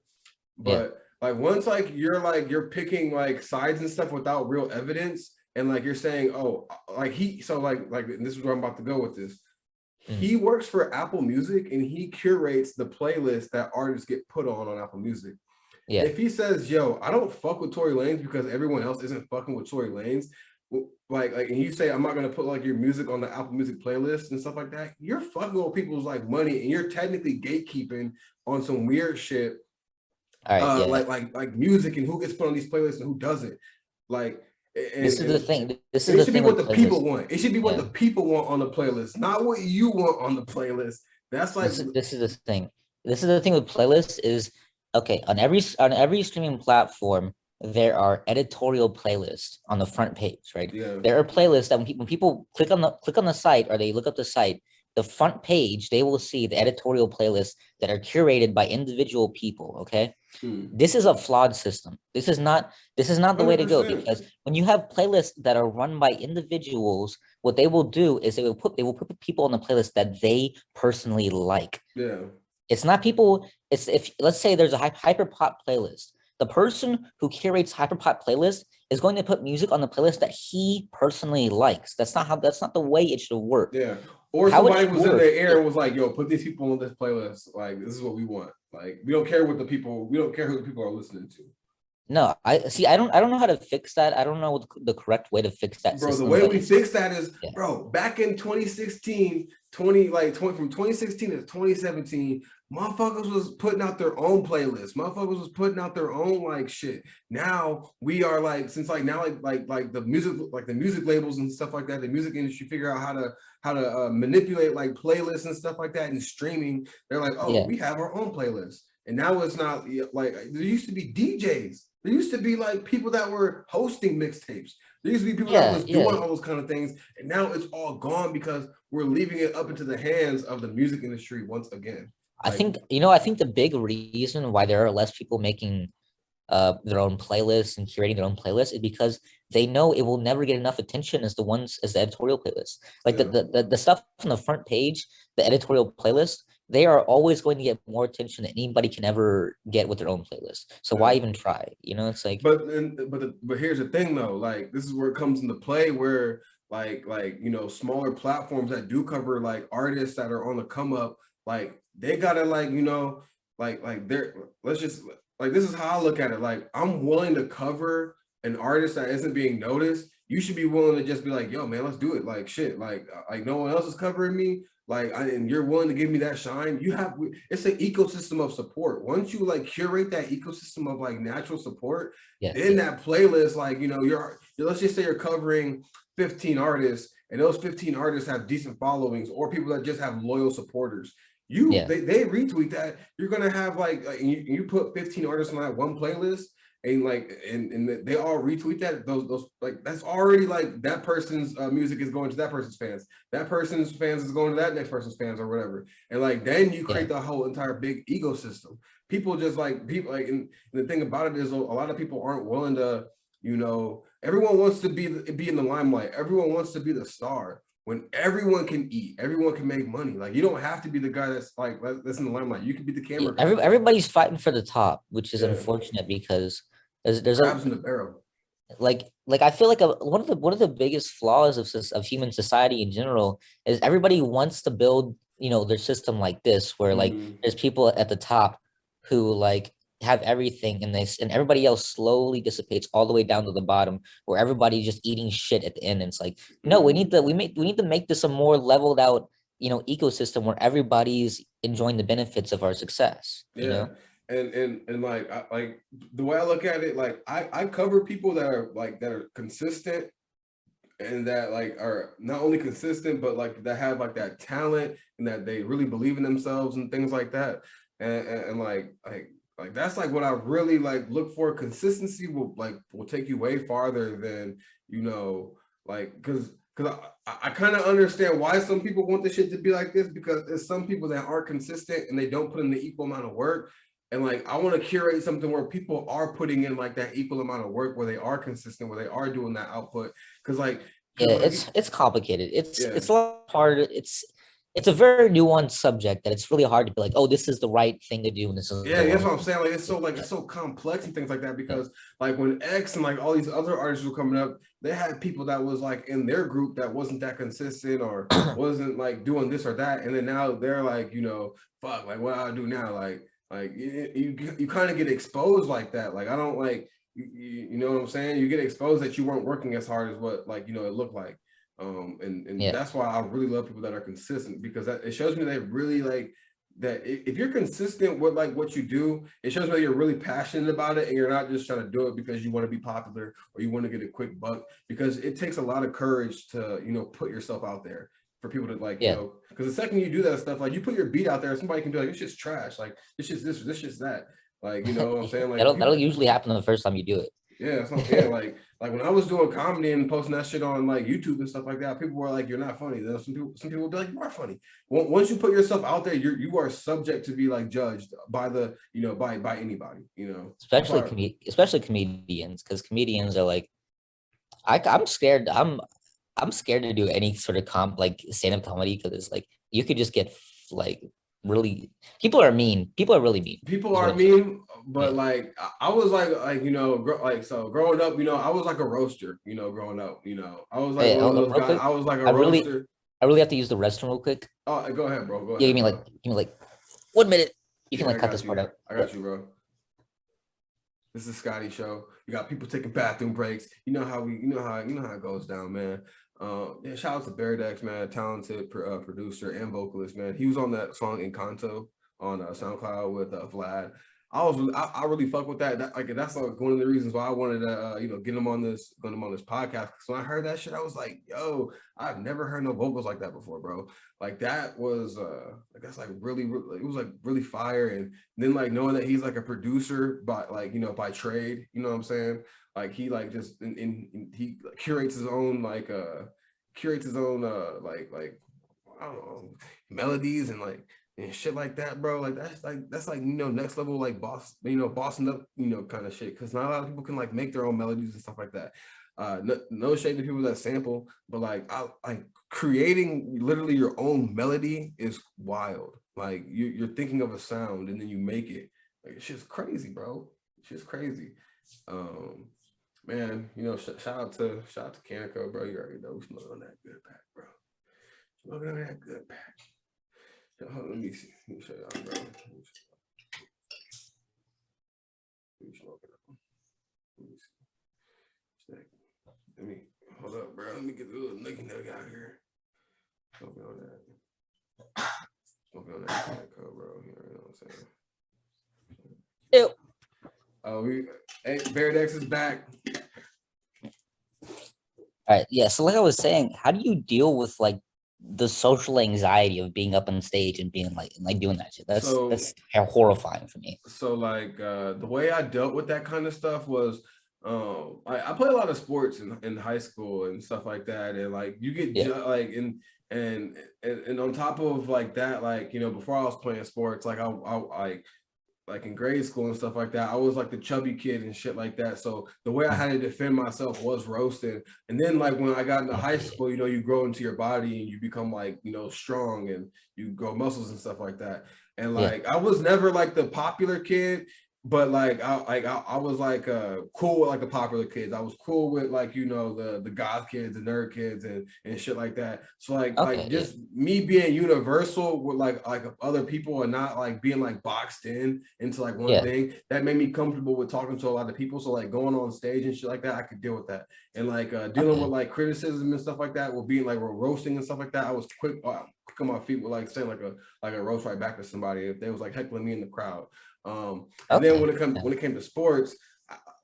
Yeah. But like once like you're picking like sides and stuff without real evidence, and like you're saying, oh, like he so like and this is where I'm about to go with this. Mm. He works for Apple Music and he curates the playlist that artists get put on Apple Music. Yeah. If he says, "Yo, I don't fuck with Tory Lanez because everyone else isn't fucking with Tory Lanez," like, and you say, "I'm not gonna put like your music on the Apple Music playlist and stuff like that," you're fucking with people's like money and you're technically gatekeeping on some weird shit All right. Yeah. like music and who gets put on these playlists and who doesn't. Like This is the and thing. This is and it the should be thing what with the people playlists. want. It should be what Yeah. the people want on the playlist, not what you want on the playlist. That's like This is the thing. This is the thing with playlists is okay, on every streaming platform, there are editorial playlists on the front page, right? yeah, There are playlists that when people click on the site or they look up the site, the front page, they will see the editorial playlists that are curated by individual people. Okay. This is a flawed system. This is not the way to go 100%. because when you have playlists that are run by individuals, what they will do is they will put people on the playlist that they personally like. Yeah, It's not people. It's if let's say there's a hyper pop playlist. The person who curates hyper pop playlist is going to put music on the playlist that he personally likes. That's not the way it should work. yeah. Or How it somebody should was in work. the air and was like, "Yo, put these people on this playlist. Like, this is what we want. Like, we don't care what the people. We don't care who the people are listening to." No, I see. I don't know how to fix that. I don't know what the correct way to fix that Bro, the system. way But we fix that is, yeah, bro, back in 2016, 20 like 20 from 2016 to 2017, motherfuckers was putting out their own playlists. Motherfuckers was putting out their own like shit. Now we are like, since like now like the music labels and stuff like that, the music industry figure out how to manipulate like playlists and stuff like that and streaming. They're like, oh, yeah, we have our own playlist. And now it's not like there used to be DJs. There used to be like people that were hosting mixtapes. There used to be people that yeah, was yeah. doing all those kind of things, and now it's all gone because we're leaving it up into the hands of the music industry once again. I Like, think I think the big reason why there are less people making their own playlists and curating their own playlists is because they know it will never get enough attention as the editorial playlist. Like Yeah. the stuff on the front page, the editorial playlist, they are always going to get more attention than anybody can ever get with their own playlist. So why Yeah. even try? You know, it's like, But here's the thing though, like this is where it comes into play where smaller platforms that do cover like artists that are on the come up, like they gotta like they're let's just like this is how I look at it. Like I'm willing to cover an artist that isn't being noticed. You should be willing to just be like, yo, man, let's do it. Like shit, like no one else is covering me. And you're willing to give me that shine. It's an ecosystem of support. Once you like curate that ecosystem of like natural support, yeah, then that playlist, like you're let's just say you're covering 15 artists, and those 15 artists have decent followings or people that just have loyal supporters. yeah, They retweet that, you're gonna have you put 15 artists on that one playlist, and they all retweet that, those like that's already like that person's music is going to that person's fans, that person's fans is going to that next person's fans or whatever, and like then you create yeah. the whole entire big ecosystem. People just like people like and the thing about it is a lot of people aren't willing to, everyone wants to be in the limelight, everyone wants to be the star, when everyone can eat, everyone can make money. Like you don't have to be the guy that's in the limelight. You can be the Yeah, camera guy. everybody's fighting for the top, which is Yeah, unfortunate because there's a crabs in the barrel. like I feel like one of the biggest flaws of human society in general is everybody wants to build, their system like this where like Mm-hmm. there's people at the top who like have everything and everybody else slowly dissipates all the way down to the bottom where everybody's just eating shit at the end. And it's like, no, Mm-hmm. we need to make this a more leveled out, ecosystem where everybody's enjoying the benefits of our success, Yeah, and like the way I look at it, like I cover people that are consistent and that like are not only consistent but like that have like that talent and that they really believe in themselves and things like that, and like that's like what I really like look for. Consistency will take you way farther than like because I kind of understand why some people want the shit to be like this, because there's some people that aren't consistent and they don't put in the equal amount of work. And like I want to curate something where people are putting in like that equal amount of work, where they are consistent, where they are doing that output. Because Yeah, like it's complicated. yeah, It's a lot hard. It's a very nuanced subject that it's really hard to be like, oh, this is the right thing to do and this is yeah, the that's wrong. what I'm saying. Like it's so complex and things like that, Yeah. because like when X and like all these other artists were coming up, they had people that was like in their group that wasn't that consistent or wasn't like doing this or that, and then now they're like, fuck, like what do I do now? Like you kind of get exposed like that. Like I don't like you know what I'm saying? You get exposed that you weren't working as hard as what like it looked like. And Yeah. that's why I really love people that are consistent, because it shows me they really like that if you're consistent with like what you do, it shows me that you're really passionate about it and you're not just trying to do it because you want to be popular or you want to get a quick buck, because it takes a lot of courage to put yourself out there for people to like Yeah. because the second you do that stuff, like you put your beat out there, somebody can be like, it's just trash, like it's just this just that, like what I'm saying, like That'll people. usually happen the first time you do Yeah, so yeah, it. like when I was doing comedy and posting that shit on like YouTube and stuff like that, people were like, "You're not funny." Then some people will be like, "You are funny." Once you put yourself out there, you are subject to be like judged by the by anybody. That's why. Especially comedians, because comedians are like, I'm scared. I'm scared to do any sort of like stand-up comedy because it's like you could just get like really people are mean. People are really mean. People Is what are I'm saying. mean, but Yeah. like I was like so growing up, I was like a roaster. Growing up, I was like Hey, one of those real guys. quick, I was like a I really roaster. I really have to use the restroom real quick. Oh, go ahead, bro. Go Yeah, ahead, bro. give me like 1 minute. You can Yeah, like I cut this got part you. out. I Yeah. got you, bro. This is Scottie show. You got people taking bathroom breaks. You know how it goes down, man. Yeah, shout out to Baredex, man, talented producer and vocalist, man. He was on that song Encanto on SoundCloud with Vlad. I really fuck with that. That's like one of the reasons why I wanted to get him on this podcast. Because when I heard that shit, I was like, yo, I've never heard no vocals like that before, bro. Like that was that's like really it was like really fire. And then like knowing that he's like a producer by like by trade, you know what I'm saying? Like he like just he curates his own like I don't know, melodies and like and shit like that, bro. Like that's like next level like bossing up kind of shit. Because not a lot of people can like make their own melodies and stuff like that. No shade to people that sample, but like I like creating literally your own melody is wild. Like you're thinking of a sound and then you make it. Like it's just crazy, bro. It's just crazy. Um, Man, shout out to Kaneko, bro. You already know we smoking on that good pack, bro. Smoking on that good pack. Let me see. Let me show y'all, bro. Let me smoking on. Let me see. Let me hold up, bro. Let me get a little nugget out here. Smoking on that. Smoking on that Kaneko, bro. You know what I'm saying? Ew. Oh, Baredex is back. All right, yeah. So like I was saying, how do you deal with like the social anxiety of being up on stage and being like doing that shit? That's horrifying for me. So like the way I dealt with that kind of stuff was I played a lot of sports in high school and stuff like that, and like you get like and on top of like that, like before I was playing sports, like I like in grade school and stuff like that, I was like the chubby kid and shit like that. So the way I had to defend myself was roasting. And then like when I got into high school, you grow into your body and you become like, strong and you grow muscles and stuff like that. And like I was never like the popular kid, but like I was like cool with like the popular kids. I was cool with like the goth kids, the nerd kids, and shit like that. So like just me being universal with like other people and not like being like boxed into like one thing, that made me comfortable with talking to a lot of people. So like going on stage and shit like that, I could deal with that. And like dealing with like criticism and stuff like that, with being like roasting and stuff like that, I was quick on my feet with like saying like a roast right back to somebody if they was like heckling me in the crowd. And then when it came to sports,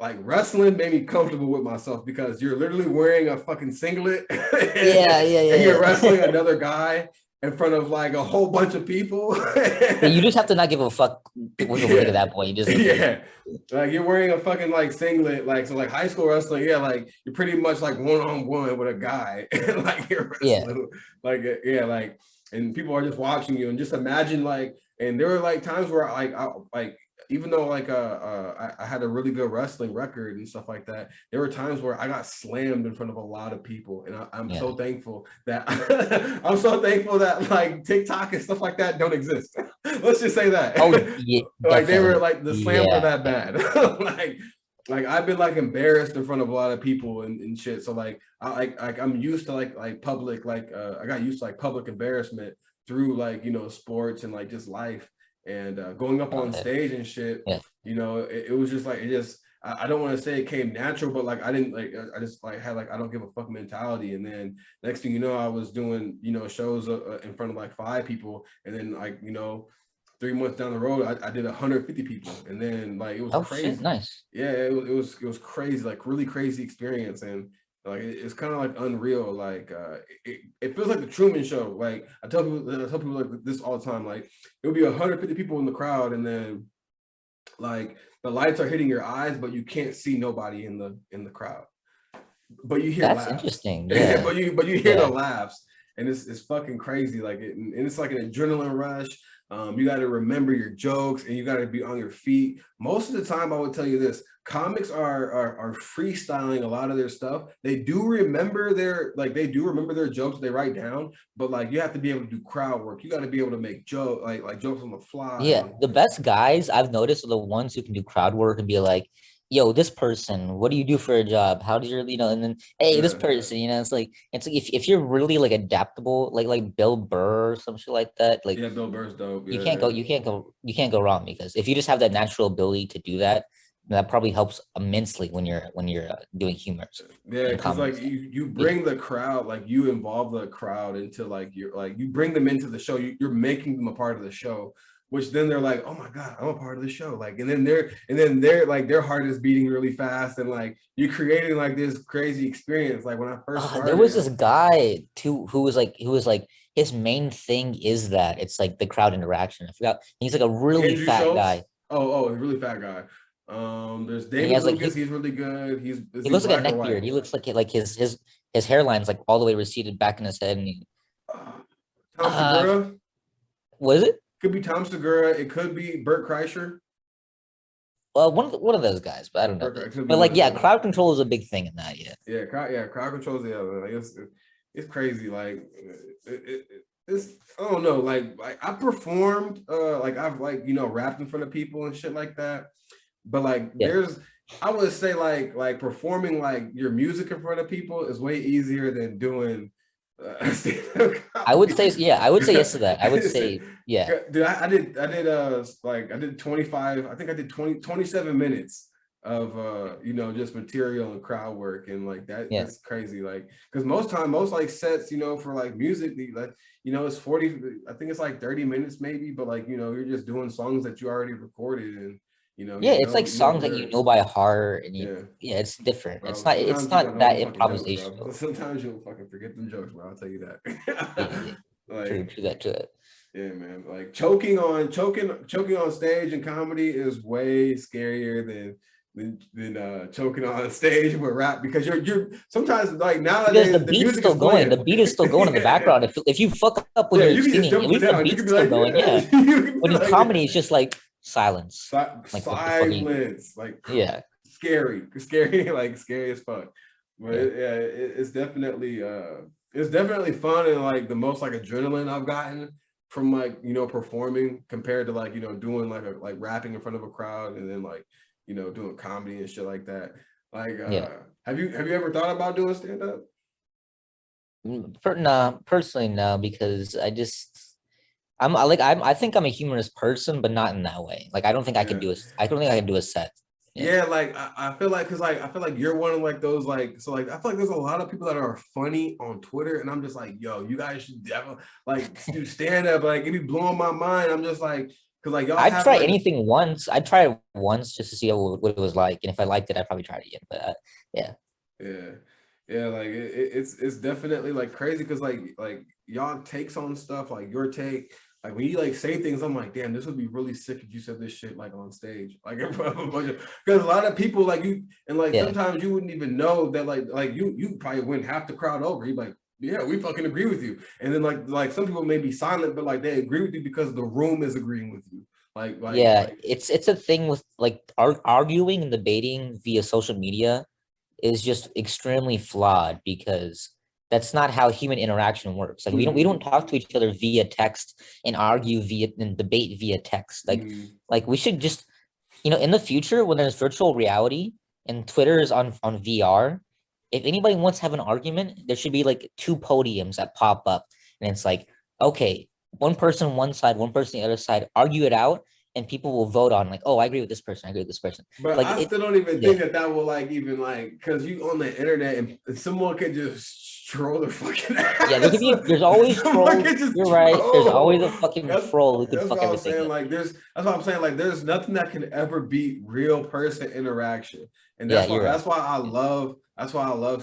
like wrestling made me comfortable with myself because you're literally wearing a fucking singlet and you're wrestling another guy in front of like a whole bunch of people. You just have to not give a fuck what people think at that point. You just like you're wearing a fucking like singlet, like so like high school wrestling, like you're pretty much like one-on-one with a guy, like you're wrestling, like like, and people are just watching you, and just imagine like, and there were like times where I even though like I had a really good wrestling record and stuff like that, there were times where I got slammed in front of a lot of people, and I'm so thankful that I'm so thankful that like TikTok and stuff like that don't exist. Let's just say that. Oh yeah, like they were like the slams are that bad. like I've been like embarrassed in front of a lot of people and shit. So like I'm used to like public I got used to like public embarrassment through like sports and like just life. And going up on stage and shit, it was just like I don't want to say it came natural, but like I didn't like I just like had like I don't give a fuck mentality. And then next thing you know, I was doing shows in front of like 5 people, and then like 3 months down the road, I did 150 people, and then like it was crazy. Shit, nice. Yeah, it was crazy, like really crazy experience, and like it's kind of like unreal. Like it feels like the Truman Show. Like I tell people like this all the time. Like it'll be 150 people in the crowd, and then like the lights are hitting your eyes, but you can't see nobody in the crowd. But you hear That's laughs. interesting. Yeah. but you hear the laughs, and it's fucking crazy. Like and it's like an adrenaline rush. You got to remember your jokes, and you got to be on your feet. Most of the time, I would tell you this: comics are freestyling a lot of their stuff. They do remember their jokes they write down, but like you have to be able to do crowd work. You got to be able to make jokes like jokes on the fly. Yeah, the best guys I've noticed are the ones who can do crowd work and be like, yo, this person, what do you do for a job? How does your, and then, hey, this person, it's like if you're really like adaptable, like Bill Burr or some shit like that, like Bill Burr's dope. You can't go wrong, because if you just have that natural ability to do that, that probably helps immensely when you're doing humor. Yeah, because like you bring the crowd, like you involve the crowd into like you bring them into the show. You're making them a part of the show, which then they're like, oh my god, I'm a part of the show. Like, and then they're like their heart is beating really fast, and like you're creating like this crazy experience. Like when I first started, there was this guy too who was like his main thing is that it's like the crowd interaction. I forgot. He's like a really Andrew fat Schultz? guy. Oh, he's really fat guy. There's David Lucas. He's really good. He looks like a neckbeard. He looks like his hairline's like all the way receded back in his head. And Tom Segura. Was it? Could be Tom Segura. It could be Bert Kreischer. Well, one of those guys, but I don't know. It could be But one like, of yeah, them. crowd control is a big thing in that. Yeah. Crowd controls the other. Like it's crazy. Like it's I don't know. Like I performed. Like I've like rapped in front of people and shit like that. But like Yeah. there's I would say like performing like your music in front of people is way easier than doing I would say, yeah, I would say yes to that. I would say, yeah. Dude, I did 25, I think I did 27 minutes of just material and crowd work, and like Yeah. that's crazy. Like because most like sets, for like music, like it's 40, I think it's like 30 minutes maybe, but like you're just doing songs that you already recorded, and Yeah, it's like you know the songs that you know lyrics. by heart, and Yeah. it's different. Bro, It's sometimes you not don't know that them fucking jokes, bro. improvisational. Sometimes you'll fucking forget them jokes, bro. I'll tell you Yeah, that. yeah. True, Like, true that, true that. yeah, man. Like choking on stage in comedy is way scarier than choking on stage with rap, because you're sometimes like Because the nowadays the beat's music is still going, the playing. beat is still going in the Yeah. background. If you fuck up when Yeah, you're you can just singing, jump at up and least the down. You beat's can be still like, going. yeah. Yeah. You can When be in like comedy, that. it's just like silence. Like what the fuck are you doing? Silence, like Yeah. scary, like scary as fuck. But Yeah. it's definitely fun, and like the most like adrenaline I've gotten from like performing, compared to like doing like rapping in front of a crowd, and then like doing comedy and shit like that. Like Yeah. have you ever thought about doing stand up? Nah, personally, no, because I think I'm a humorous person, but not in that way. Like Yeah. I don't think I can do a set. Yeah. Yeah, like I feel like, because like I feel like you're one of like those, like, so like I feel like there's a lot of people that are funny on Twitter, and I'm just like, yo, you guys should definitely like do stand up. Like it be blowing my mind. I'm just like, because like y'all I'd have try like anything once. I'd try it once just to see what it was like. And if I liked it, I'd probably try it again. But yeah. yeah, yeah, like it's definitely like crazy, because like y'all takes on stuff, like your take, like when you like say things, I'm like, damn, this would be really sick if you said this shit like on stage, like in front of a bunch of, because a lot of people like you, and like Yeah. sometimes you wouldn't even know that, like you probably win half the crowd over. You'd be like, yeah, we fucking agree with you, and then like some people may be silent, but like they agree with you because the room is agreeing with you. Yeah. It's a thing with like arguing and debating via social media is just extremely flawed because that's not how human interaction works. Like we don't talk to each other via text and argue via and debate via text. Like we should just, in the future when there's virtual reality and Twitter is on VR, if anybody wants to have an argument, there should be like two podiums that pop up, and it's like, okay, one person one side, one person the other side, argue it out, and people will vote on like, oh, I agree with this person, I agree with this person. But Like I it, still don't even yeah. think that will like even like, because you on the internet, and someone could just troll the fucking Yeah, there could ass. be. There's always Someone trolls. could just You're right. There's always a troll. fucking That's troll who could that's fuck what I'm everything saying. up. Like that's what I'm saying. Like there's nothing that can ever beat real person interaction, and Yeah, you're right. that's why I love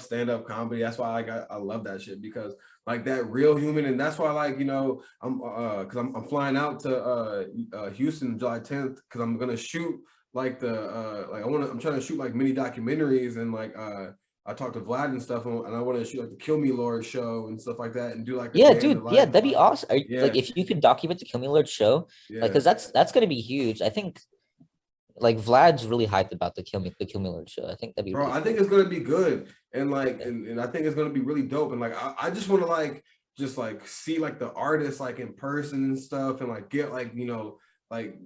stand-up comedy. That's why I love that shit, because like that real human, and that's why like I'm because I'm flying out to Houston July 10th, because I'm gonna shoot like I'm trying to shoot like mini documentaries, and like I talked to Vlad and stuff, and I want to shoot like the Kill Me Lord show and stuff like that, and do like a Yeah, day in the dude. Yeah, life. that'd be awesome. Like Yeah, if you could document the Kill Me Lord show, like, yeah, because that's gonna be huge. I think like Vlad's really hyped about the Kill Me Lord show. I think that'd be bro. really I think cool. it's gonna be good, and like, Yeah. and I think it's gonna be really dope, and like I just want to like just like see like the artists like in person and stuff, and like get like like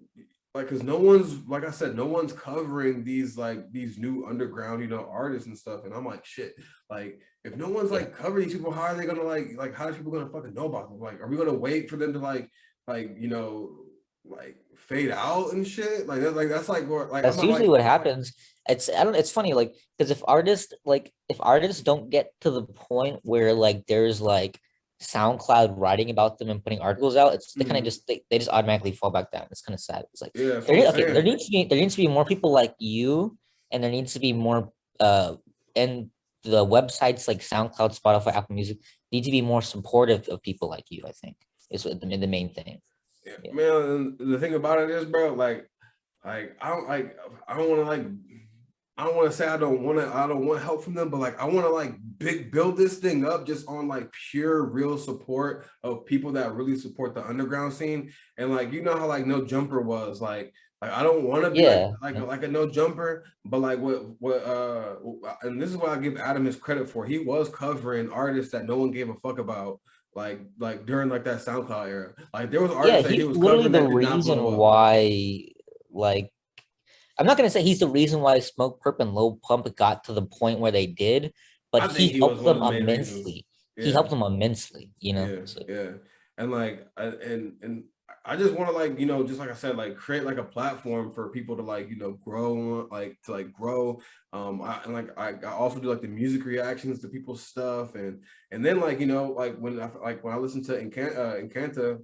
because no one's, like I said, no one's covering these new underground artists and stuff, and I'm like, shit, like if no one's Yeah. like covering these people, how are they gonna like how are people gonna fucking know about them? Like, are we gonna wait for them to like like fade out and shit? That's like what, like I'm That's not usually like, what happens. I don't. It's funny, like, because if artists don't get to the point where like there's like SoundCloud writing about them and putting articles out, it's they kind of just they just automatically fall back down. It's kind of sad. It's like yeah, that's what I'm okay, saying. there needs to be more people like you, and there needs to be more and the websites like SoundCloud, Spotify, Apple Music need to be more supportive of people like you. I think is what the main thing. Yeah, Yeah. man. The thing about it is, bro, like I don't want to like I don't want to say I don't want help from them, but like I want to like build this thing up just on like pure real support of people that really support the underground scene. And like you know how like No Jumper was like I don't want to be Yeah. like a No Jumper, but like what and this is what I give Adam his credit for. He was covering artists that no one gave a fuck about like during like that SoundCloud era. Like there was Yeah, artists that he he's was literally covering the that did not reason blow up. why, like, I'm not gonna say he's the reason why Smoke Perp and Lil Pump got to the point where they did, but I think he he was helped one of them the main reasons. immensely. He Yeah. helped them immensely, you know. Yeah, So yeah, and like, and I just want to like, just like I said, like create like a platform for people to like, grow, like to like grow. And like I also do like the music reactions to people's stuff, and then like like when I listen to Encanta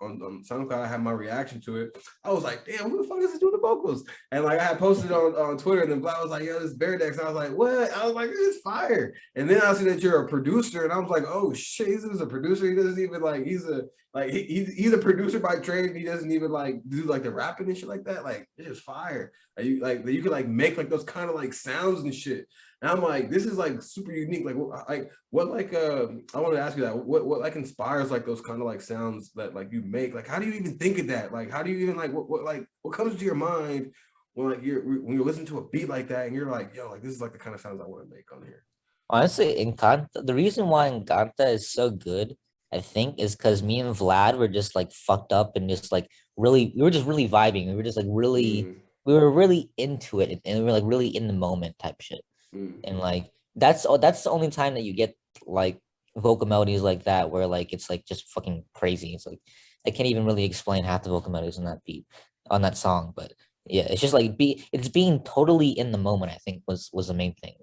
on SoundCloud, I had my reaction to it. I was like, damn, who the fuck is this doing the vocals? And like I had posted on Twitter, and then Vlad was like, yo, this is Baredex. And I was like, what? I was like, it's fire. And then I see that you're a producer, and I was like, oh shit, he's a producer. He doesn't even like he's a producer by trade. He doesn't even like do like the rapping and shit like that. Like it's just fire. You can like make like those kind of like sounds and shit. And I'm like, this is like super unique. Like what like I want to ask you that. What like inspires like those kind of like sounds that like you make? Like how do you even think of that? Like how do you even like what comes to your mind when like when you listen to a beat like that and you're like, yo, like this is like the kind of sounds I want to make on here. honestly, Encanta, the reason why Encanta is so good, I think, is because me and Vlad were just like fucked up and just like really, we were just really vibing. We were just like really, Mm, we were really into it, and we were like really in the moment type shit. mm. And like that's the only time that you get like vocal melodies like that where like it's like just fucking crazy. It's like I can't even really explain half the vocal melodies on that beat on that song, but yeah, it's just like it's being totally in the moment. I think was the main thing.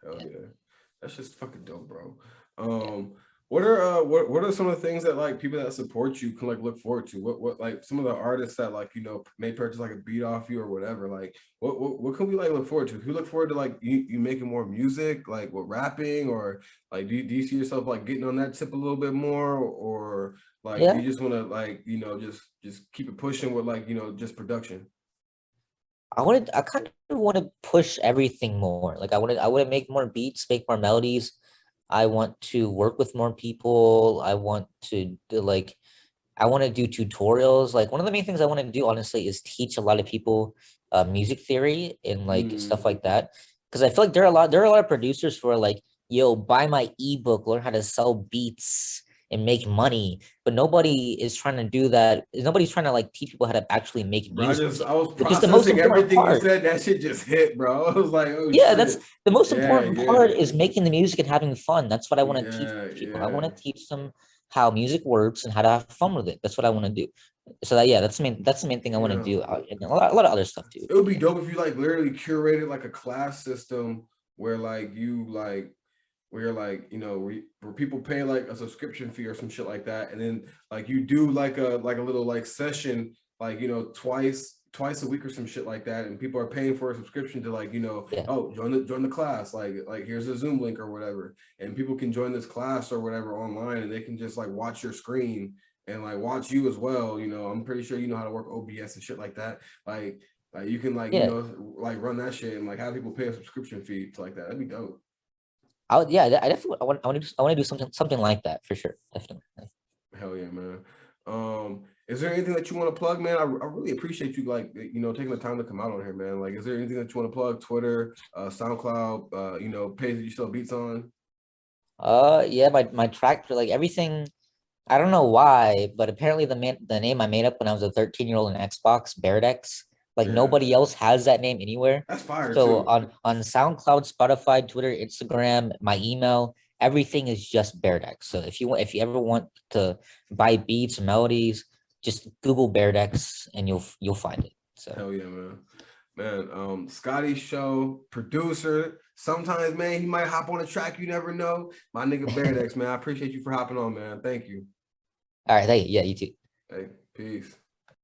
Hell Yeah, yeah. That's just fucking dope, bro. yeah, What are some of the things that like people that support you can like look forward to? What like some of the artists that like may purchase like a beat off you or whatever? Like what can we like look forward to? Can we look forward to like you making more music, like with rapping, or like do you see yourself like getting on that tip a little bit more, or like do yeah. you just want to like just keep it pushing with like just production? I kind of want to push everything more. Like I want to make more beats, make more melodies. I want to work with more people. I want to do, like I want to do tutorials. Like one of the main things I want to do, honestly, is teach a lot of people music theory and like stuff Mm. like that. Because I feel like there are a lot of producers who are like, yo, buy my ebook, learn how to sell beats and make money. But nobody is trying to do that. Nobody's trying to like teach people how to actually make Bro, music, I was which is the most processing important everything you part. said. That shit just hit, bro. I was like, oh Yeah, that's shit. the most Yeah, important part yeah, is making the music and having fun. That's what I want to teach yeah, people. I want yeah. to teach them how music works and how to have fun with it. That's what I want to do. So that yeah, that's the main thing I want to do. Damn. And a lot of other stuff too. It would be dope if you like literally curated like a class system where like you like where you're like where people pay like a subscription fee or some shit like that, and then like you do like a little like session like twice a week or some shit like that, and people are paying for a subscription to like Yeah, oh join the class, like here's a Zoom link or whatever, and people can join this class or whatever online, and they can just like watch your screen and like watch you as well. I'm pretty sure you know how to work OBS and shit like that. Like you can like yeah. like run that shit and like have people pay a subscription fee to like that. That'd be dope. Yeah, I definitely I want to do something like that for sure. Definitely. Hell yeah, man. Is there anything that you want to plug, man? I really appreciate you like taking the time to come out on here, man. Like, is there anything that you want to plug? Twitter, SoundCloud, page that you sell beats on? Yeah, my track for like everything. I don't know why, but apparently the name I made up when I was a 13-year-old in Xbox, Baredex, like Yeah, nobody else has that name anywhere. that's fire So too. on SoundCloud, Spotify, Twitter, Instagram, my email, everything is just Baredex. So if you ever want to buy beats, melodies, just Google Baredex and you'll find it. So Hell yeah, man. Man, Scottie show producer. Sometimes, man, he might hop on a track. You never know. My nigga Baredex, man. I appreciate you for hopping on, man. Thank you. all right, hey, yeah, you too. Hey, peace.